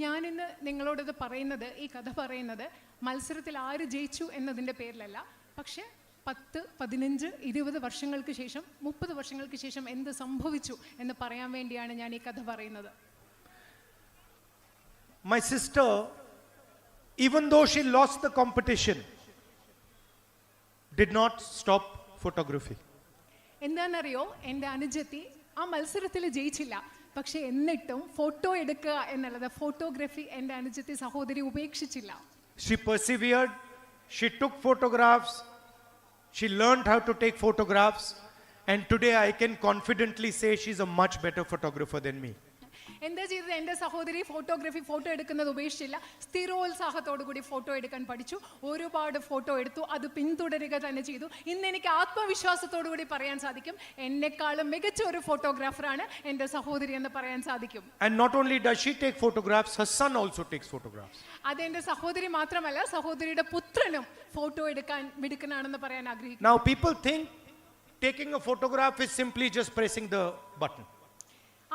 ഞാനിന്ന് നിങ്ങളോടത് പറയുന്നത്, ഈ കഥ പറയുന്നത് മത്സരത്തിൽ ആര് ജയിച്ചു എന്നതിൻ്റെ പേരിലല്ല, പക്ഷെ 10, 15, 20 വർഷങ്ങൾക്ക് ശേഷം 30 വർഷങ്ങൾക്ക് ശേഷം എന്ത് സംഭവിച്ചു എന്ന് പറയാൻ വേണ്ടിയാണ് ഞാൻ ഈ കഥ പറയുന്നത്. My sister, even though she lost the competition, did not stop photography. എന്താണെന്നറിയോ, എൻ്റെ അനുജത്തി ആ മത്സരത്തിൽ ജയിച്ചില്ല, പക്ഷെ എന്നിട്ടും ഫോട്ടോ എടുക്കുക എന്നുള്ളത്, ഫോട്ടോഗ്രാഫി എൻ്റെ അനുജത്തി സഹോദരി ഉപേക്ഷിച്ചില്ല. She persevered, she took photographs, she learned how to take photographs, and today I can confidently say she's a much better photographer than me. എന്താ ചെയ്തത്, എൻ്റെ സഹോദരി ഫോട്ടോ എടുക്കുന്നത് ഉപേക്ഷിച്ചില്ല, സ്ഥിരോത്സാഹത്തോടു കൂടി ഫോട്ടോ എടുക്കാൻ പഠിച്ചു, ഒരുപാട് ഫോട്ടോ എടുത്തു, അത് പിന്തുടരുക തന്നെ ചെയ്തു. ഇന്ന് എനിക്ക് ആത്മവിശ്വാസത്തോടു കൂടി പറയാൻ സാധിക്കും, എന്നെക്കാളും മികച്ച ഒരു ഫോട്ടോഗ്രാഫറാണ് എൻ്റെ സഹോദരി എന്ന് പറയാൻ സാധിക്കും. And not only does she take photographs, her son also takes photographs. അതെൻ്റെ സഹോദരി മാത്രമല്ല, സഹോദരിയുടെ പുത്രനും ഫോട്ടോ എടുക്കാൻ മിടുക്കനാണെന്ന് പറയാൻ ആഗ്രഹിക്കുന്നു. Now people think taking a photograph is simply just pressing the button.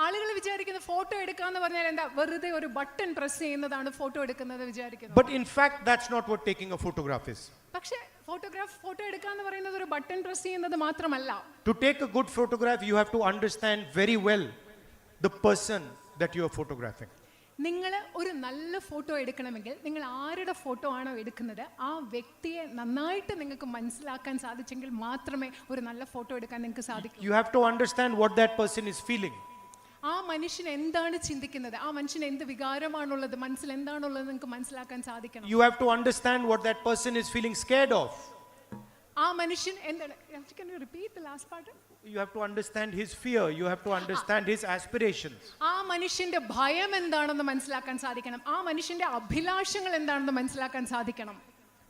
ആളുകൾ വിചാരിക്കുന്ന ഫോട്ടോ എടുക്കാന്ന് പറഞ്ഞാൽ എന്താ, വെറുതെ ഒരു ബട്ടൺ പ്രസ് ചെയ്യുന്നതാണ് ഫോട്ടോ എടുക്കുന്നത് വിചാരിക്കുന്നത്. But in fact, that's not what taking a photograph is. പക്ഷേ ഫോട്ടോ എടുക്കാന്ന് പറയുന്നത് ഒരു ബട്ടൺ പ്രസ് ചെയ്യുന്നത് മാത്രമല്ല. To take a good photograph, you have to understand very well the person that you are photographing. നിങ്ങൾ ഒരു നല്ല ഫോട്ടോ എടുക്കണമെങ്കിൽ നിങ്ങൾ ആരുടെ ഫോട്ടോ ആണോ എടുക്കുന്നത് ആ വ്യക്തിയെ നന്നായിട്ട് നിങ്ങൾക്ക് മനസ്സിലാക്കാൻ സാധിച്ചെങ്കിൽ മാത്രമേ ഒരു നല്ല ഫോട്ടോ എടുക്കാൻ നിങ്ങൾക്ക് സാധിക്കൂ. You have to understand what that person is feeling. ആ മനുഷ്യൻ എന്താണ് ചിന്തിക്കുന്നത്, ആ മനുഷ്യന് എന്ത് വികാരമാണുള്ളത്, മനസ്സിൽ എന്താണുള്ളത് നിങ്ങൾക്ക് മനസ്സിലാക്കാൻ സാധിക്കണം. You have to understand what that person is feeling scared of. ആ മനുഷ്യൻ എന്താണ്, can you repeat the last part? You have to understand his fear. You have to understand his aspirations. ആ മനുഷ്യന്റെ ഭയം എന്താണെന്ന് മനസ്സിലാക്കാൻ സാധിക്കണം, ആ മനുഷ്യന്റെ അഭിലാഷങ്ങൾ എന്താണെന്ന് മനസ്സിലാക്കാൻ സാധിക്കണം.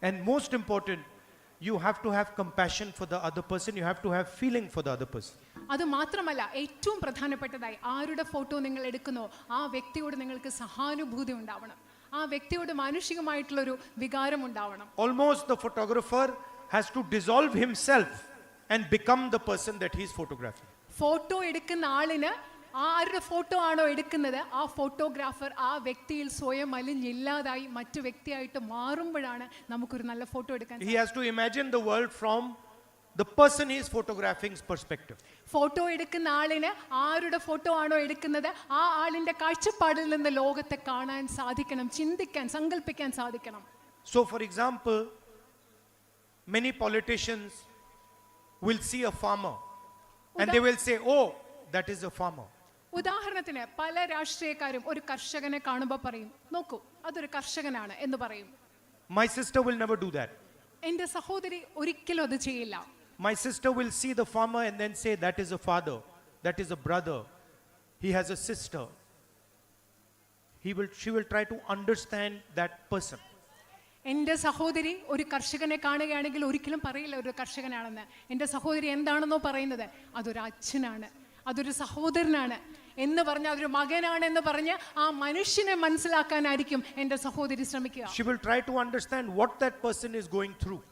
And most important, you have to have compassion for the other person. You have to have feeling for the other person. അത് മാത്രമല്ല, ഏറ്റവും പ്രധാനപ്പെട്ടതായി ആരുടെ ഫോട്ടോ നിങ്ങൾ എടുക്കുന്നോ ആ വ്യക്തിയോട് നിങ്ങൾക്ക് സഹാനുഭൂതി ഉണ്ടാവണം. ആ വ്യക്തിയോട് മാനുഷികമായിട്ടുള്ളൊരു വികാരം ഉണ്ടാവണം. Almost the photographer has to dissolve himself and become the person that he is photographing. Photo എടുക്കുന്ന ആളിന് ആരുടെ ഫോട്ടോ ആണോ എടുക്കുന്നത് ആ ഫോട്ടോഗ്രാഫർ ആ വ്യക്തിയിൽ സ്വയം അലിഞ്ഞില്ലാതായി മറ്റു വ്യക്തിയായിട്ട് മാറുമ്പോഴാണ് നമുക്കൊരു നല്ല ഫോട്ടോ എടുക്കാൻ. He has to imagine the world from the person he is photographing's perspective. Photo എടുക്കുന്ന ആളിന് ആരുടെ ഫോട്ടോ ആണോ എടുക്കുന്നത് ആ ആളിന്റെ കാഴ്ചപ്പാടിൽ നിന്ന് ലോകത്തെ കാണാൻ സാധിക്കണം, ചിന്തിക്കാൻ, സങ്കല്പിക്കാൻ സാധിക്കണം. So for example, many politicians will see a farmer and they will say, oh, that is a farmer. ഉദാഹരണത്തിന് പല രാഷ്ട്രീയക്കാരും ഒരു കർഷകനെ കാണുമ്പോൾ പറയും, നോക്കൂ അതൊരു കർഷകനാണ് എന്ന് പറയും. My sister will never do that. എന്റെ സഹോദരി ഒരിക്കലും അത് ചെയ്യില്ല. My sister will see the farmer and then say, that is a father, that is a brother, he has a sister. She will try to understand that person. എൻ്റെ സഹോദരി ഒരു കർഷകനെ കാണുകയാണെങ്കിൽ ഒരിക്കലും പറയില്ല ഒരു കർഷകനാണെന്ന്. എൻ്റെ സഹോദരി എന്താണെന്നോ പറയുന്നത്, അതൊരു അച്ഛനാണ്, അതൊരു സഹോദരനാണ് എന്ന് പറഞ്ഞ്, അതൊരു മകനാണ് എന്ന് പറഞ്ഞ് ആ മനുഷ്യനെ മനസ്സിലാക്കാനായിരിക്കും എൻ്റെ സഹോദരി ശ്രമിക്കുക. She will try to understand what that person is going through.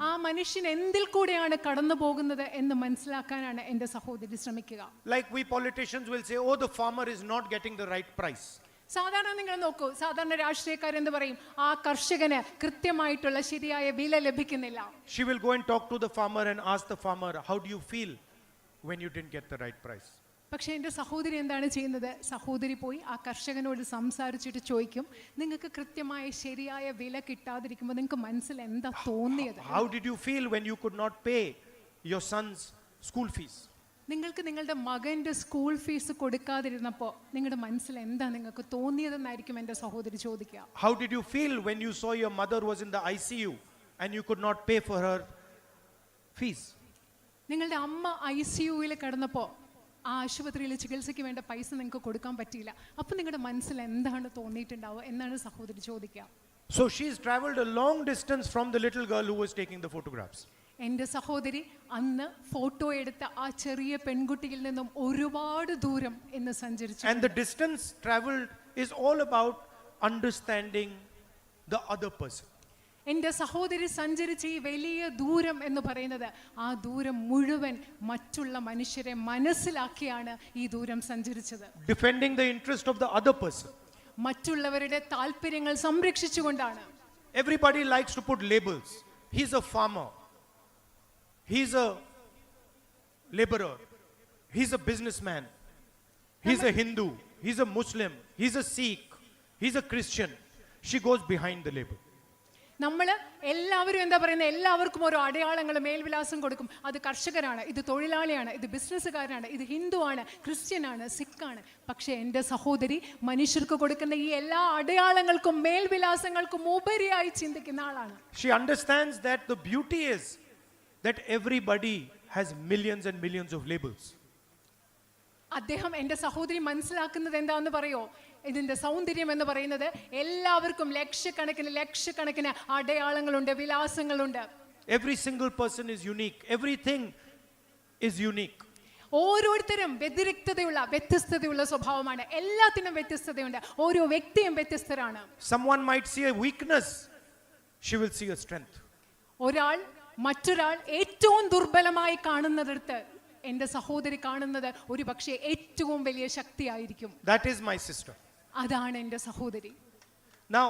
ആ മനുഷ്യൻ എന്തിൽ കൂടെയാണ് കടന്നു പോകുന്നത് എന്ന് മനസ്സിലാക്കാനാണ് എൻ്റെ സഹോദരി ശ്രമിക്കുക. Like we politicians will say, oh, the farmer is not getting the right price. സാധാരണ നിങ്ങൾ നോക്കൂ, സാധാരണ രാഷ്ട്രീയക്കാരെന്ത് പറയും, ആ കർഷകന് കൃത്യമായിട്ടുള്ള ശരിയായ വില ലഭിക്കുന്നില്ല. She will go and talk to the farmer and ask the farmer, how do you feel when you didn't get the right price? പക്ഷേ എൻ്റെ സഹോദരി എന്താണ് ചെയ്യുന്നത്? സഹോദരി പോയി ആ കർഷകനോട് സംസാരിച്ചിട്ട് ചോദിക്കും, നിങ്ങൾക്ക് കൃത്യമായ ശരിയായ വില കിട്ടാതിരിക്കുമ്പോൾ നിങ്ങൾക്ക് മനസ്സിൽ എന്താ തോന്നിയത്? How did you feel when you could not pay your son's school fees? നിങ്ങൾക്ക് നിങ്ങളുടെ മകൻ്റെ സ്കൂൾ ഫീസ് കൊടുക്കാതിരുന്നപ്പോൾ നിങ്ങളുടെ മനസ്സിൽ എന്താ നിങ്ങൾക്ക് തോന്നിയതെന്നായിരിക്കും എൻ്റെ സഹോദരി ചോദിക്കുക. How did you feel when you saw your mother was in the ICU and you could not pay for her fees? നിങ്ങളുടെ അമ്മ ICUവിൽ കിടന്നപ്പോൾ ആ ആശുപത്രിയിൽ ചികിത്സയ്ക്ക് വേണ്ട പൈസ നിങ്ങൾക്ക് കൊടുക്കാൻ പറ്റിയില്ല. അപ്പം നിങ്ങളുടെ മനസ്സിൽ എന്താണ് തോന്നിയിട്ടുണ്ടാവുക എന്നാണ് സഹോദരി ചോദിക്കുക. So she's traveled a long distance from the little girl who was taking the photographs. എൻ്റെ സഹോദരി അന്ന് ഫോട്ടോ എടുത്ത ആ ചെറിയ പെൺകുട്ടിയിൽ നിന്നും ഒരുപാട് ദൂരം ഇന്ന് സഞ്ചരിച്ചു. And the distance traveled is all about understanding the other person. എൻ്റെ സഹോദരി സഞ്ചരിച്ച ഈ വലിയ ദൂരം എന്ന് പറയുന്നത് ആ ദൂരം മുഴുവൻ മറ്റുള്ള മനുഷ്യരെ മനസ്സിലാക്കിയാണ് ഈ ദൂരം സഞ്ചരിച്ചത്. Defending the interest of the other person. മറ്റുള്ളവരുടെ താല്പര്യങ്ങൾ സംരക്ഷിച്ചുകൊണ്ടാണ്. Everybody likes to put labels. He's a farmer. He's a laborer. He's a businessman. He's a Hindu. He's a Muslim. He's a Sikh. He's a Christian. She goes behind the label. നമ്മൾ എല്ലാവരും എന്താ പറയുന്നത്, എല്ലാവർക്കും ഓരോ അടയാളങ്ങൾ മേൽവിലാസം കൊടുക്കും. അത് കർഷകരാണ്, ഇത് തൊഴിലാളിയാണ്, ഇത് ബിസിനസ്സുകാരനാണ്, ഇത് ഹിന്ദുവാണ്, ക്രിസ്ത്യനാണ്, സിഖാണ്. പക്ഷേ എൻ്റെ സഹോദരി മനുഷ്യർക്ക് കൊടുക്കുന്ന ഈ എല്ലാ അടയാളങ്ങൾക്കും മേൽവിലാസങ്ങൾക്കും ഉപരിയായി ചിന്തിക്കുന്ന ആളാണ്. She understands that the beauty is that everybody has millions and millions of labels. അദ്ദേഹം എൻ്റെ സഹോദരി മനസ്സിലാക്കുന്നത് എന്താണെന്ന് പറയോ? ഇതിൻ്റെ സൗന്ദര്യം എന്ന് പറയുന്നത് എല്ലാവർക്കും ലക്ഷക്കണക്കിന് അടയാളങ്ങളുണ്ട്, വിലാസങ്ങളുണ്ട്. Every single person is unique. Everything is unique. ഓരോരുത്തരും വ്യത്യസ്തതയുള്ള സ്വഭാവമാണ്. എല്ലാത്തിനും വ്യത്യസ്തതയുണ്ട്. ഓരോ വ്യക്തിയും വ്യത്യസ്തരാണ്. Someone might see a weakness. She will see a strength. മറ്റൊരാൾ ഏറ്റവും ദുർബലമായി കാണുന്നിടത്ത് എൻ്റെ സഹോദരി കാണുന്നത് ഒരു പക്ഷേ ഏറ്റവും വലിയ ശക്തിയായിരിക്കും. That is my sister. അതാണ് എൻ്റെ സഹോദരി. Now,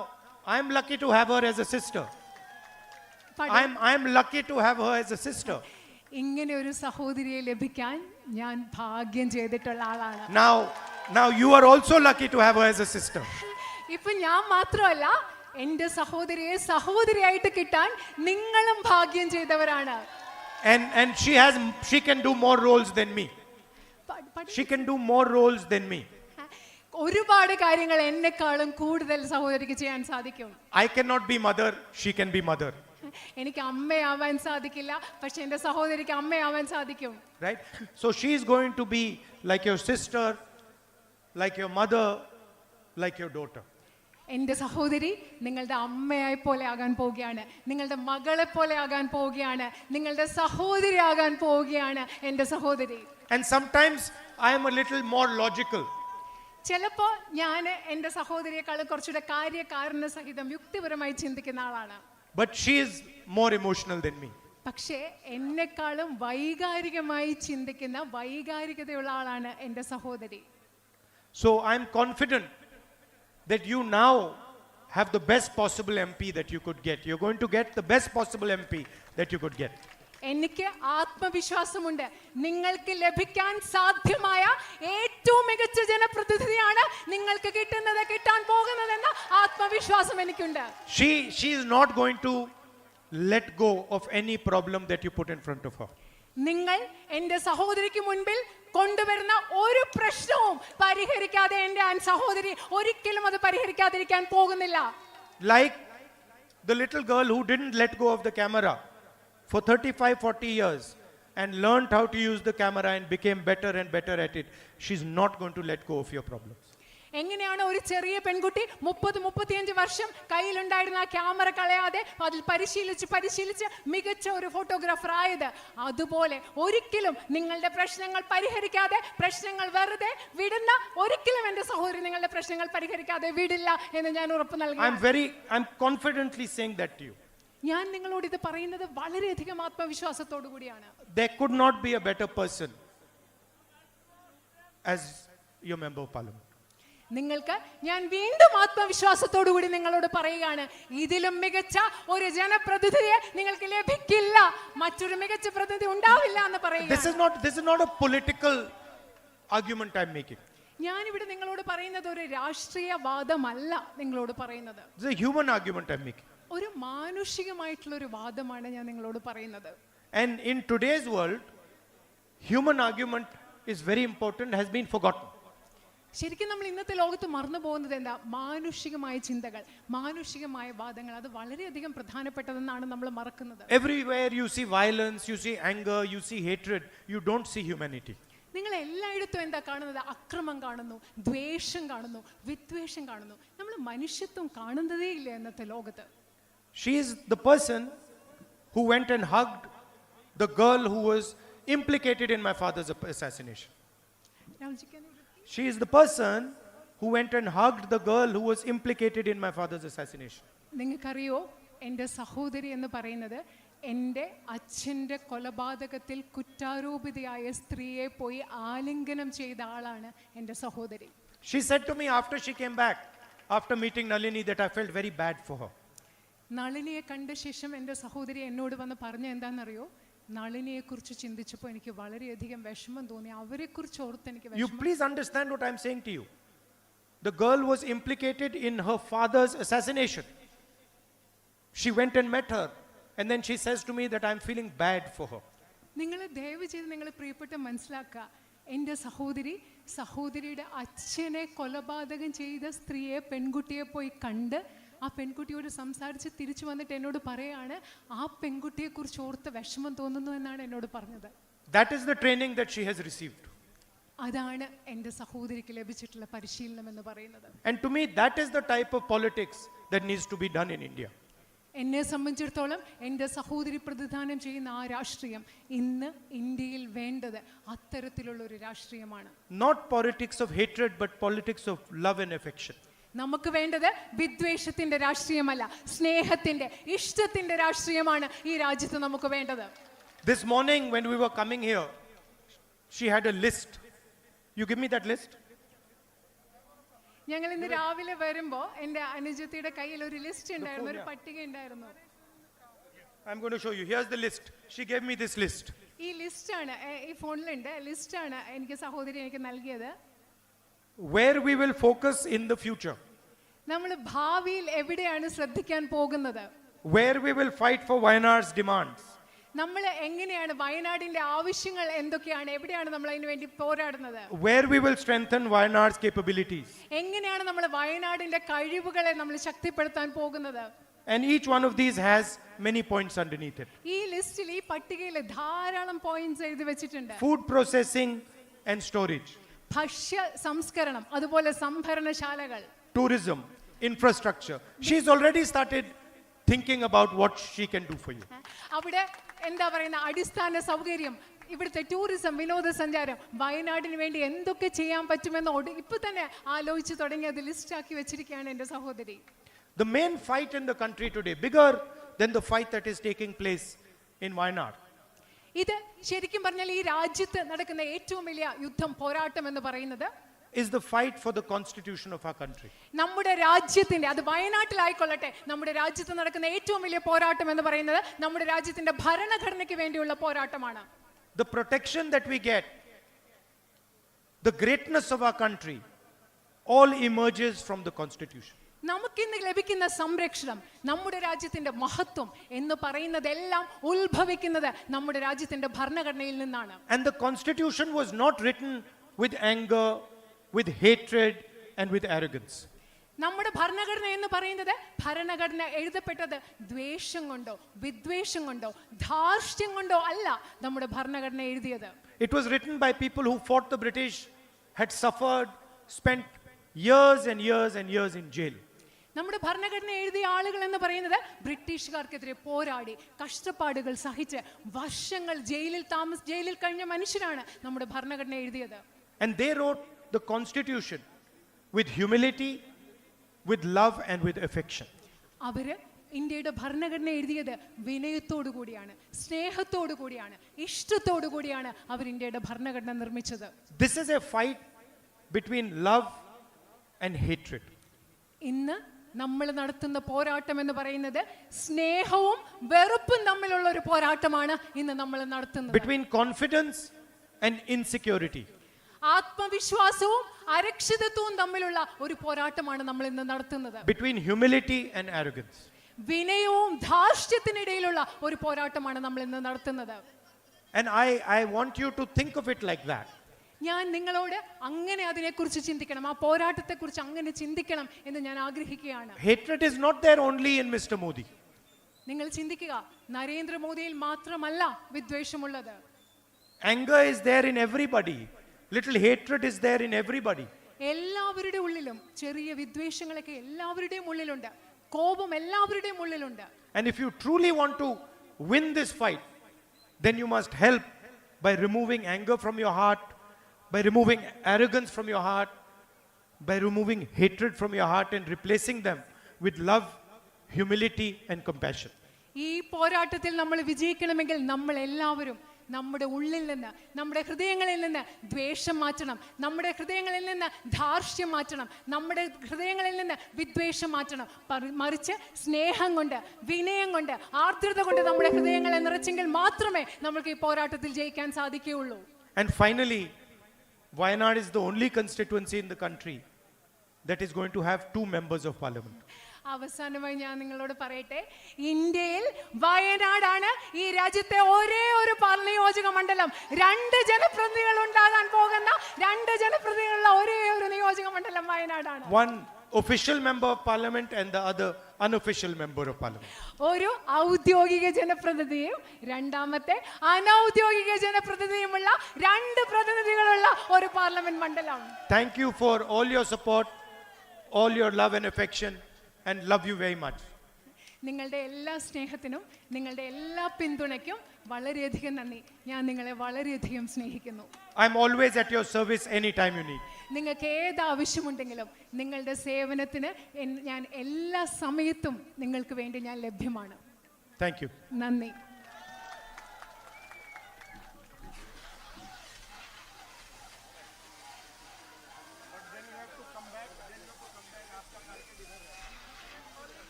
I am lucky to have her as a sister. I am lucky to have her as a sister. ഇങ്ങനെ ഒരു സഹോദരിയെ ലഭിക്കാൻ ഞാൻ ഭാഗ്യം ചെയ്തിട്ടുള്ള ആളാണ്. Now you are also lucky to have her as a sister. ഇപ്പൊ ഞാൻ മാത്രമല്ല, എൻ്റെ സഹോദരിയെ സഹോദരിയായിട്ട് കിട്ടാൻ നിങ്ങളും ഭാഗ്യം ചെയ്തവരാണ്. And she can do more roles than me. She can do more roles than me. ഒരുപാട് കാര്യങ്ങൾ എന്നെക്കാളും കൂടുതൽ സഹോദരിക്ക് ചെയ്യാൻ സാധിക്കും. I cannot be mother, she can be mother. എനിക്ക് അമ്മയാവാൻ സാധിക്കില്ല, പക്ഷെ എൻ്റെ സഹോദരിക്ക് അമ്മയാവാൻ സാധിക്കും. Right? So she is going to be like your sister, like your mother, like your daughter. എൻ്റെ സഹോദരി നിങ്ങളുടെ അമ്മയായി പോലെ ആകാൻ പോവുകയാണ്, നിങ്ങളുടെ മകളെ പോലെ ആകാൻ പോവുകയാണ്, നിങ്ങളുടെ സഹോദരി ആകാൻ പോവുകയാണ് എൻ്റെ സഹോദരി. And sometimes I am a little more logical. ചിലപ്പോൾ ഞാൻ എൻ്റെ സഹോദരിയെക്കാൾ കുറച്ചുകൂടെ കാര്യകാരണ സഹിതം യുക്തിപരമായി ചിന്തിക്കുന്ന ആളാണ്. But she is more emotional than me. പക്ഷേ എന്നെക്കാളും വൈകാരികമായി ചിന്തിക്കുന്ന വൈകാരികതയുള്ള ആളാണ് എൻ്റെ സഹോദരി. So I am confident that you now have the best possible MP that you could get. You're going to get the best possible MP that you could get. എനിക്ക് ആത്മവിശ്വാസമുണ്ട്, നിങ്ങൾക്ക് ലഭിക്കാൻ സാധ്യമായ ഏറ്റവും മികച്ച ജനപ്രതിനിധിയാണ് നിങ്ങൾക്ക് കിട്ടാൻ പോകുന്നതെന്ന ആത്മവിശ്വാസം എനിക്കുണ്ട്. She is not going to let go of any problem that you put in front of her. നിങ്ങൾ എൻ്റെ സഹോദരിക്ക് മുൻപിൽ കൊണ്ടുവരുന്ന ഒരു പ്രശ്നവും പരിഹരിക്കാതെ എൻ്റെ സഹോദരി ഒരിക്കലും അത് പരിഹരിക്കാതിരിക്കാൻ പോകുന്നില്ല. Like the little girl who didn't let go of the camera for 35-40 years and learned how to use the camera and became better and better at it. She's not going to let go of your problems. എങ്ങനെയാണ് ഒരു ചെറിയ പെൺകുട്ടി 30-35 വർഷം കയ്യിലുണ്ടായിരുന്ന ആ ക്യാമറ കളയാതെ അതിൽ പരിശീലിച്ച് മികച്ച ഒരു ഫോട്ടോഗ്രാഫർ ആയത്, അതുപോലെ ഒരിക്കലും നിങ്ങളുടെ പ്രശ്നങ്ങൾ പരിഹരിക്കാതെ, പ്രശ്നങ്ങൾ വെറുതെ വിടുന്ന ഒരിക്കലും എൻ്റെ സഹോദരി നിങ്ങളുടെ പ്രശ്നങ്ങൾ പരിഹരിക്കാതെ വിടില്ല എന്ന് ഞാൻ ഉറപ്പ് നൽകുന്നു. I'm confidently saying that to you. ഞാൻ നിങ്ങളോട് ഇത് പറയുന്നത് വളരെയധികം ആത്മവിശ്വാസത്തോടു കൂടിയാണ്. There could not be a better person as your member of parliament. നിങ്ങൾക്ക് ഞാൻ വീണ്ടും ആത്മവിശ്വാസത്തോടു കൂടി നിങ്ങളോട് പറയുകയാണ്, ഇതിലും മികച്ച ഒരു ജനപ്രതിനിധിയെ നിങ്ങൾക്ക് ലഭിക്കില്ല, മറ്റൊരു മികച്ച പ്രതിനിധി ഉണ്ടാവില്ല എന്ന് പറയുക. This is not a political argument I'm making. ഞാൻ ഇവിടെ നിങ്ങളോട് പറയുന്നത് ഒരു രാഷ്ട്രീയ വാദമല്ല നിങ്ങളോട് പറയുന്നത്. It's a human argument I'm making. ഒരു മാനുഷികമായിട്ടുള്ള ഒരു വാദമാണ് ഞാൻ നിങ്ങളോട് പറയുന്നത്. And in today's world, human argument is very important, has been forgotten. ശരിക്കും നമ്മൾ ഇന്നത്തെ ലോകത്ത് മറന്നു പോകുന്നത് എന്താ? മാനുഷികമായ ചിന്തകൾ, മാനുഷികമായ വാദങ്ങൾ, അത് വളരെയധികം പ്രധാനപ്പെട്ടതെന്നാണ് നമ്മൾ മറക്കുന്നത്. Everywhere you see violence, you see anger, you see hatred, you don't see humanity. നിങ്ങൾ എല്ലായിടത്തും എന്താ കാണുന്നത്? അക്രമം കാണുന്നു, ദ്വേഷം കാണുന്നു, വിദ്വേഷം കാണുന്നു. നമ്മൾ മനുഷ്യത്വം കാണുന്നതേ ഇല്ല ഇന്നത്തെ ലോകത്ത്. She is the person who went and hugged the girl who was implicated in my father's assassination. She is the person who went and hugged the girl who was implicated in my father's assassination. നിങ്ങൾക്കറിയോ, എൻ്റെ സഹോദരി എന്ന് പറയുന്നത് എൻ്റെ അച്ഛൻ്റെ കൊലപാതകത്തിൽ കുറ്റാരോപിതയായ സ്ത്രീയെ പോയി ആലിംഗനം ചെയ്ത ആളാണ് എൻ്റെ സഹോദരി. She said to me after she came back, after meeting Nalini, that I felt very bad for her. നളിനിയെ കണ്ട ശേഷം എൻ്റെ സഹോദരി എന്നോട് വന്ന് പറഞ്ഞ എന്താണെന്നറിയോ? നളിനിയെ കുറിച്ച് ചിന്തിച്ചപ്പോൾ എനിക്ക് വളരെയധികം വിഷമം തോന്നി, അവരെ കുറിച്ച് ഓർത്ത് എനിക്ക് You please understand what I'm saying to you. The girl was implicated in her father's assassination. She went and met her, and then she says to me that I'm feeling bad for her. നിങ്ങൾ ദയവ് ചെയ്ത് നിങ്ങൾ പ്രിയപ്പെട്ട മനസ്സിലാക്കുക, എൻ്റെ സഹോദരിയുടെ അച്ഛനെ കൊലപാതകം ചെയ്ത സ്ത്രീയെ, പെൺകുട്ടിയെ പോയി കണ്ട് ആ പെൺകുട്ടിയോട് സംസാരിച്ച് തിരിച്ചു വന്നിട്ട് എന്നോട് പറയാണ്, ആ പെൺകുട്ടിയെ കുറിച്ച് ഓർത്ത് വിഷമം തോന്നുന്നു എന്നാണ് എന്നോട് പറഞ്ഞത്. That is the training that she has received. അതാണ് എൻ്റെ സഹോദരിക്ക് ലഭിച്ചിട്ടുള്ള പരിശീലനം എന്ന് പറയുന്നത്. And to me, that is the type of politics that needs to be done in India. എന്നെ സംബന്ധിച്ചിടത്തോളം എൻ്റെ സഹോദരി പ്രതിദാനം ചെയ്യുന്ന ആ രാഷ്ട്രീയം ഇന്ന് ഇന്ത്യയിൽ വേണ്ടത് അത്തരത്തിലുള്ള ഒരു രാഷ്ട്രീയമാണ്. Not politics of hatred, but politics of love and affection. നമുക്ക് വേണ്ടത് വിദ്വേഷത്തിന്റെ രാഷ്ട്രീയമല്ല, സ്നേഹത്തിന്റെ, ഇഷ്ടത്തിന്റെ രാഷ്ട്രീയമാണ് ഈ രാജ്യത്ത് നമുക്ക് വേണ്ടത്. This morning when we were coming here, she had a list. You give me that list? ഞങ്ങൾ ഇന്ന് രാവിലെ വരുമ്പോ എൻ്റെ അനുജത്തിയുടെ കയ്യിൽ ഒരു ലിസ്റ്റ് ഉണ്ടായിരുന്നു, ഒരു പട്ടിക ഉണ്ടായിരുന്നു. I'm going to show you. Here's the list. She gave me this list. ഈ ലിസ്റ്റാണ്, ഈ ഫോണിലുണ്ട്, ലിസ്റ്റാണ് എനിക്ക് സഹോദരി എനിക്ക് നൽകിയത്. Where we will focus in the future. നമ്മൾ ഭാവിയിൽ എവിടെയാണ് ശ്രദ്ധിക്കാൻ പോകുന്നത്? Where we will fight for Wayanad's demands. നമ്മൾ എങ്ങനെയാണ് വയനാടിന്റെ ആവശ്യങ്ങൾ എന്തൊക്കെയാണ്, എവിടെയാണ് നമ്മൾ അതിനു വേണ്ടി പോരാടുന്നത്? Where we will strengthen Wayanad's capabilities. എങ്ങനെയാണ് നമ്മൾ വയനാടിന്റെ കഴിവുകളെ നമ്മൾ ശക്തിപ്പെടുത്താൻ പോകുന്നത്? And each one of these has many points underneath it. ഈ ലിസ്റ്റിൽ, ഈ പട്ടികയിൽ ധാരാളം പോയിന്റ്സ് എഴുതി വെച്ചിട്ടുണ്ട്. Food processing and storage. ഭക്ഷ്യ സംസ്കരണം, അതുപോലെ സംഭരണശാലകൾ, tourism, infrastructure. She's already started thinking about what she can do for you. അവിടെ എന്താ പറയുന്ന അടിസ്ഥാന സൗകര്യം, ഇവിടുത്തെ ടൂറിസം, വിനോദസഞ്ചാരം, വയനാടിന് വേണ്ടി എന്തൊക്കെ ചെയ്യാൻ പറ്റുമെന്ന് ഇപ്പൊ തന്നെ ആലോചിച്ച് തുടങ്ങി അത് ലിസ്റ്റ് ആക്കി വെച്ചിരിക്കുകയാണ് എൻ്റെ സഹോദരി. The main fight in the country today, bigger than the fight that is taking place in Wayanad, ഇത് ശരിക്കും പറഞ്ഞാൽ ഈ രാജ്യത്ത് നടക്കുന്ന ഏറ്റവും വലിയ യുദ്ധം, പോരാട്ടം എന്ന് പറയുന്നത് is the fight for the constitution of our country. നമ്മുടെ രാജ്യത്തിന്റെ, അത് വയനാട്ടിലായിക്കൊള്ളട്ടെ, നമ്മുടെ രാജ്യത്ത് നടക്കുന്ന ഏറ്റവും വലിയ പോരാട്ടം എന്ന് പറയുന്നത് നമ്മുടെ രാജ്യത്തിന്റെ ഭരണഘടനയ്ക്ക് വേണ്ടിയുള്ള പോരാട്ടമാണ്. The protection that we get, the greatness of our country, all emerges from the constitution. നമുക്കിന്ന് ലഭിക്കുന്ന സംരക്ഷണം, നമ്മുടെ രാജ്യത്തിന്റെ മഹത്വം എന്ന് പറയുന്നതെല്ലാം ഉത്ഭവിക്കുന്നത് നമ്മുടെ രാജ്യത്തിന്റെ ഭരണഘടനയിൽ നിന്നാണ്. And the constitution was not written with anger, with hatred and with arrogance. നമ്മുടെ ഭരണഘടന എന്ന് പറയുന്നത്, ഭരണഘടന എഴുതപ്പെട്ടത് ദ്വേഷം കൊണ്ടോ വിദ്വേഷം കൊണ്ടോ ധാർഷ്ട്യം കൊണ്ടോ അല്ല നമ്മുടെ ഭരണഘടന എഴുതിയത്. It was written by people who fought the British, had suffered, spent years and years and years in jail. നമ്മുടെ ഭരണഘടന എഴുതിയ ആളുകൾ എന്ന് പറയുന്നത് ബ്രിട്ടീഷുകാർക്കെതിരെ പോരാടി കഷ്ടപ്പാടുകൾ സഹിച്ച് വർഷങ്ങൾ ജയിലിൽ കഴിഞ്ഞ മനുഷ്യരാണ് നമ്മുടെ ഭരണഘടന എഴുതിയത്. And they wrote the constitution with humility, with love and with affection. അവര് ഇന്ത്യയുടെ ഭരണഘടന എഴുതിയത് വിനയത്തോടു കൂടിയാണ്, സ്നേഹത്തോടു കൂടിയാണ്, ഇഷ്ടത്തോടു കൂടിയാണ് അവർ ഇന്ത്യയുടെ ഭരണഘടന നിർമ്മിച്ചത്. This is a fight between love and hatred. ഇന്ന് നമ്മൾ നടത്തുന്ന പോരാട്ടം എന്ന് പറയുന്നത് സ്നേഹവും വെറുപ്പും തമ്മിലുള്ള ഒരു പോരാട്ടമാണ് ഇന്ന് നമ്മൾ നടത്തുന്നത്. Between confidence and insecurity. ആത്മവിശ്വാസവും അരക്ഷിതത്വവും തമ്മിലുള്ള ഒരു പോരാട്ടമാണ് നമ്മൾ ഇന്ന് നടത്തുന്നത്. Between humility and arrogance. വിനയവും ധാർഷ്ട്യത്തിനിടയിലുള്ള ഒരു പോരാട്ടമാണ് നമ്മൾ ഇന്ന് നടത്തുന്നത്. And I want you to think of it like that. ഞാൻ നിങ്ങളോട് അങ്ങനെ അതിനെക്കുറിച്ച് ചിന്തിക്കണം, ആ പോരാട്ടത്തെക്കുറിച്ച് അങ്ങനെ ചിന്തിക്കണം എന്ന് ഞാൻ ആഗ്രഹിക്കുകയാണ്. Hatred is not there only in Mr. Modi. നിങ്ങൾ ചിന്തിക്കുക, നരേന്ദ്രമോദിയിൽ മാത്രമല്ല വിദ്വേഷമുള്ളത്. Anger is there in everybody. Little hatred is there in everybody. എല്ലാവരുടെ ഉള്ളിലും ചെറിയ വിദ്വേഷങ്ങളൊക്കെ എല്ലാവരുടെയും ഉള്ളിലുണ്ട്, കോപം എല്ലാവരുടെയും ഉള്ളിലുണ്ട്. And if you truly want to win this fight, then you must help by removing anger from your heart, by removing arrogance from your heart, by removing hatred from your heart and replacing them with love, humility and compassion. ഈ പോരാട്ടത്തിൽ നമ്മൾ വിജയിക്കണമെങ്കിൽ നമ്മൾ എല്ലാവരും നമ്മുടെ ഉള്ളിൽ നിന്ന്, നമ്മുടെ ഹൃദയങ്ങളിൽ നിന്ന് ദ്വേഷം മാറ്റണം, നമ്മുടെ ഹൃദയങ്ങളിൽ നിന്ന് ധാർഷ്ട്യം മാറ്റണം, നമ്മുടെ ഹൃദയങ്ങളിൽ നിന്ന് വിദ്വേഷം മാറ്റണം. മറിച്ച് സ്നേഹം കൊണ്ട്, വിനയം കൊണ്ട്, ആർദ്രത കൊണ്ട് നമ്മുടെ ഹൃദയങ്ങളെ നിറച്ചെങ്കിൽ മാത്രമേ നമുക്ക് ഈ പോരാട്ടത്തിൽ ജയിക്കാൻ സാധിക്കുകയുള്ളൂ. And finally, Wayanad is the only constituency in the country that is going to have 2 members of parliament. അവസാനമായി ഞാൻ നിങ്ങളോട് പറയട്ടെ, ഇന്ത്യയിൽ വയനാടാണ് ഈ രാജ്യത്തെ ഒരേ ഒരു നിയോജക മണ്ഡലം. 2 ജനപ്രതിനിധികൾ ഉണ്ടാകാൻ പോകുന്ന 2 ജനപ്രതിനിധികളുള്ള ഒരേ ഒരു നിയോജക മണ്ഡലം വയനാടാണ്. One official member of parliament and the other unofficial member of parliament. ഒരു ഔദ്യോഗിക ജനപ്രതിനിധിയും രണ്ടാമത്തെ അനൗദ്യോഗിക ജനപ്രതിനിധിയുമുള്ള 2 പ്രതിനിധികളുള്ള ഒരു പാർലമെന്റ് മണ്ഡലം. Thank you for all your support, all your love and affection, and love you very much. നിങ്ങളുടെ എല്ലാ സ്നേഹത്തിനും നിങ്ങളുടെ എല്ലാ പിന്തുണയ്ക്കും വളരെയധികം നന്ദി. ഞാൻ നിങ്ങളെ വളരെയധികം സ്നേഹിക്കുന്നു. I'm always at your service anytime you need. നിങ്ങൾക്ക് ഏത് ആവശ്യമുണ്ടെങ്കിലും നിങ്ങളുടെ സേവനത്തിന് ഞാൻ എല്ലാ സമയത്തും നിങ്ങൾക്ക് വേണ്ടി ഞാൻ ലഭ്യമാണ്. Thank you. നന്ദി.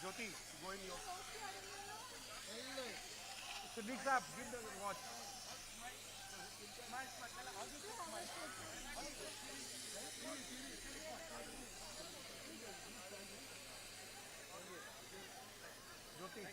Jyoti, go in your. Siddiq Saab, give the watch. Jyoti.